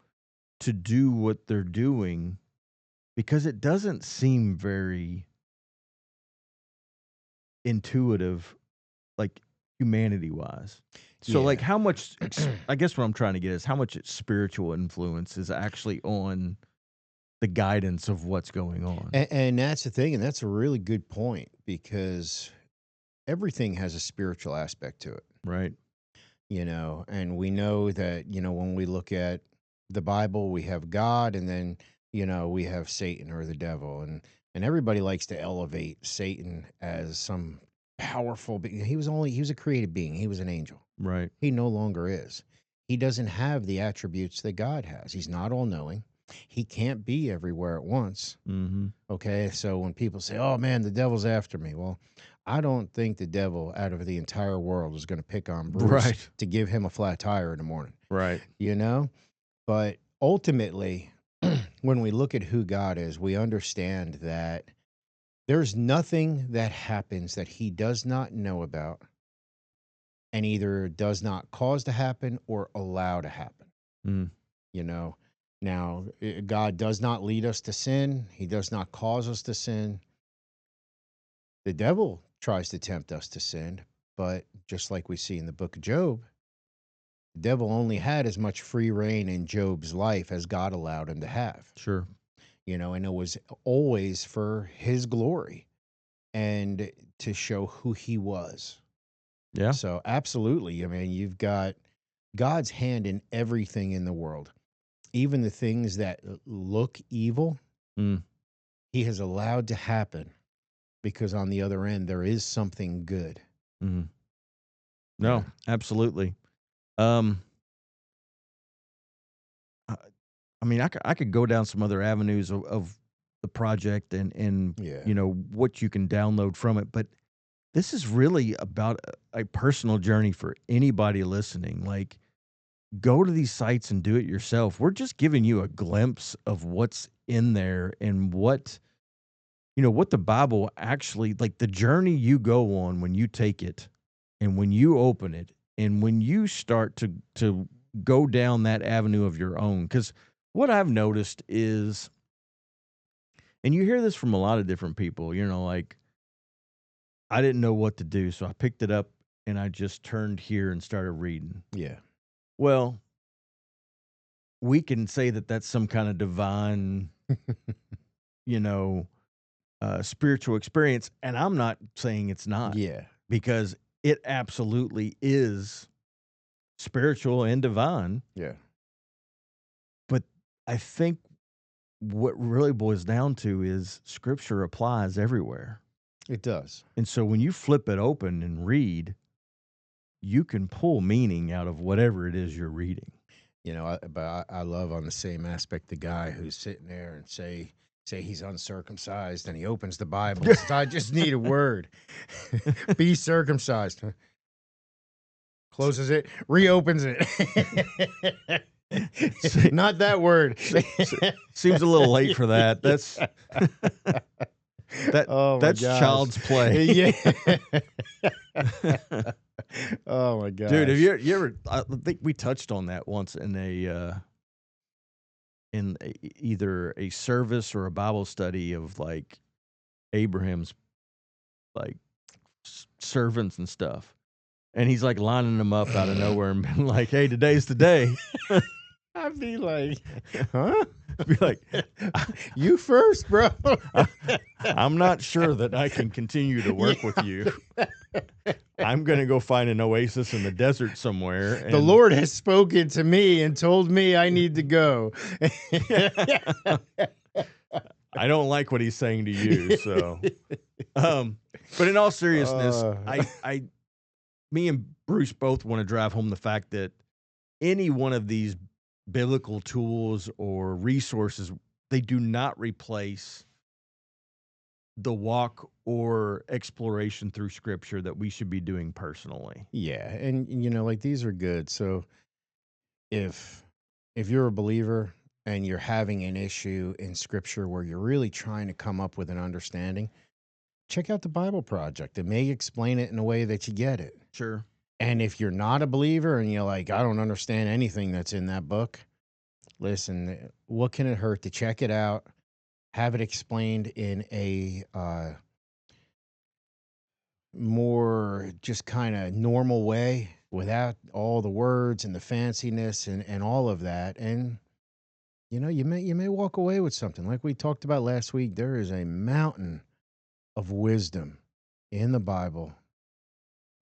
to do what they're doing? Because it doesn't seem very intuitive, like humanity-wise. So, like, how much, I guess what I'm trying to get is how much spiritual influence is actually on the guidance of what's going on. And that's the thing, and that's a really good point, because everything has a spiritual aspect to it. Right. You know, and we know that, you know, when we look at the Bible, we have God, and then we have Satan or the devil, and everybody likes to elevate Satan as some powerful being. He was a created being. He was an angel. Right. He no longer is. He doesn't have the attributes that God has. He's not all knowing. He can't be everywhere at once. Mm-hmm. Okay. So when people say, oh man, the devil's after me. Well, I don't think the devil out of the entire world is going to pick on Bruce Right. to give him a flat tire in the morning. Right. But ultimately, when we look at who God is, we understand that there's nothing that happens that he does not know about and either does not cause to happen or allow to happen. Mm. Now, God does not lead us to sin. He does not cause us to sin. The devil tries to tempt us to sin, but just like we see in the book of Job, the devil only had as much free reign in Job's life as God allowed him to have. Sure. And it was always for his glory and to show who he was. Yeah. So absolutely. I mean, you've got God's hand in everything in the world, even the things that look evil. Mm. He has allowed to happen because on the other end, there is something good. Mm. No, Yeah. absolutely. I mean, I could go down some other avenues of the project and Yeah. what you can download from it, but this is really about a personal journey for anybody listening. Like, go to these sites and do it yourself. We're just giving you a glimpse of what's in there and what the Bible actually, like, the journey you go on when you take it and when you open it and when you start to go down that avenue of your own. Because what I've noticed is, and you hear this from a lot of different people, like, I didn't know what to do, so I picked it up and I just turned here and started reading. Yeah. Well, we can say that that's some kind of divine, you know, spiritual experience, and I'm not saying it's not, Yeah. because it absolutely is spiritual and divine. Yeah. But I think what really boils down to is Scripture applies everywhere. It does. And so when you flip it open and read, you can pull meaning out of whatever it is you're reading. I love on the same aspect the guy who's sitting there and say he's uncircumcised and he opens the Bible and says, I just need a word. Be circumcised. Closes it, reopens it. Not that word. Seems a little late for that. That's that's gosh. child's play. Yeah. Oh my god, dude! Have you ever? I think we touched on that once in either a service or a Bible study of like Abraham's like servants and stuff, and he's like lining them up out of nowhere and being like, "Hey, today's the day." I'd be like, huh? Be like, you first, bro. I'm not sure that I can continue to work with you. I'm going to go find an oasis in the desert somewhere. The Lord has spoken to me and told me I need to go. I don't like what he's saying to you. So, but in all seriousness, me and Bruce both want to drive home the fact that any one of these biblical tools or resources, they do not replace the walk or exploration through Scripture that we should be doing personally. Yeah, and like these are good. So if you're a believer and you're having an issue in Scripture where you're really trying to come up with an understanding, check out the Bible Project. It may explain it in a way that you get it. Sure. And if you're not a believer and you're like, I don't understand anything that's in that book, listen, what can it hurt to check it out, have it explained in a more just kind of normal way without all the words and the fanciness and all of that. And, you may walk away with something. Like we talked about last week, there is a mountain of wisdom in the Bible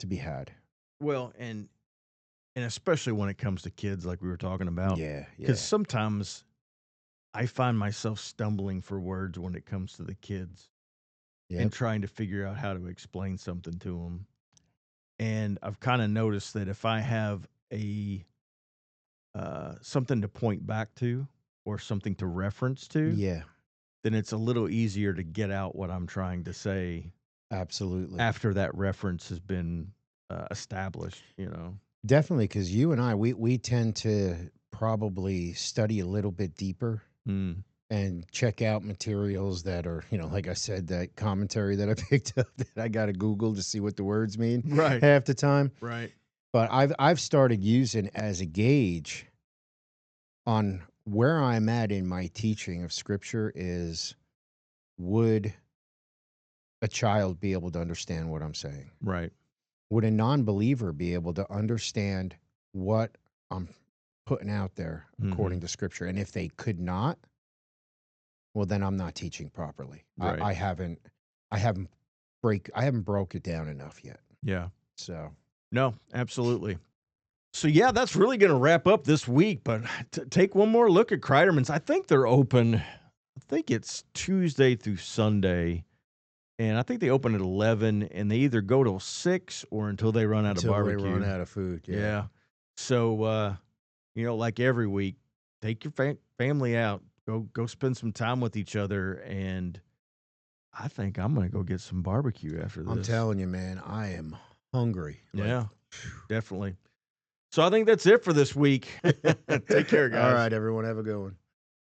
to be had. Well, and especially when it comes to kids, like we were talking about. Yeah. Because sometimes I find myself stumbling for words when it comes to the kids and trying to figure out how to explain something to them. And I've kind of noticed that if I have a something to point back to or something to reference to, Yeah, then it's a little easier to get out what I'm trying to say absolutely. after that reference has been established, Definitely, because you and I, we tend to probably study a little bit deeper Mm, and check out materials that are, like I said, that commentary that I picked up that I got to Google to see what the words mean right, half the time. right. But I've started using as a gauge on where I'm at in my teaching of scripture is, would a child be able to understand what I'm saying? Right. Would a non-believer be able to understand what I'm putting out there Mm-hmm. according to scripture? And if they could not, well, then I'm not teaching properly. Right. I haven't broke it down enough yet. Yeah. So No, absolutely. So, yeah, that's really going to wrap up this week. But take one more look at Kreiderman's. I think they're open. I think it's Tuesday through Sunday. And I think they open at 11, and they either go till 6 or until they run out of until barbecue. they run out of food. Yeah. So, like every week, take your family out. Go spend some time with each other. And I think I'm going to go get some barbecue after this. I'm telling you, man, I am hungry. Yeah, definitely. So I think that's it for this week. Take care, guys. All right, everyone. Have a good one.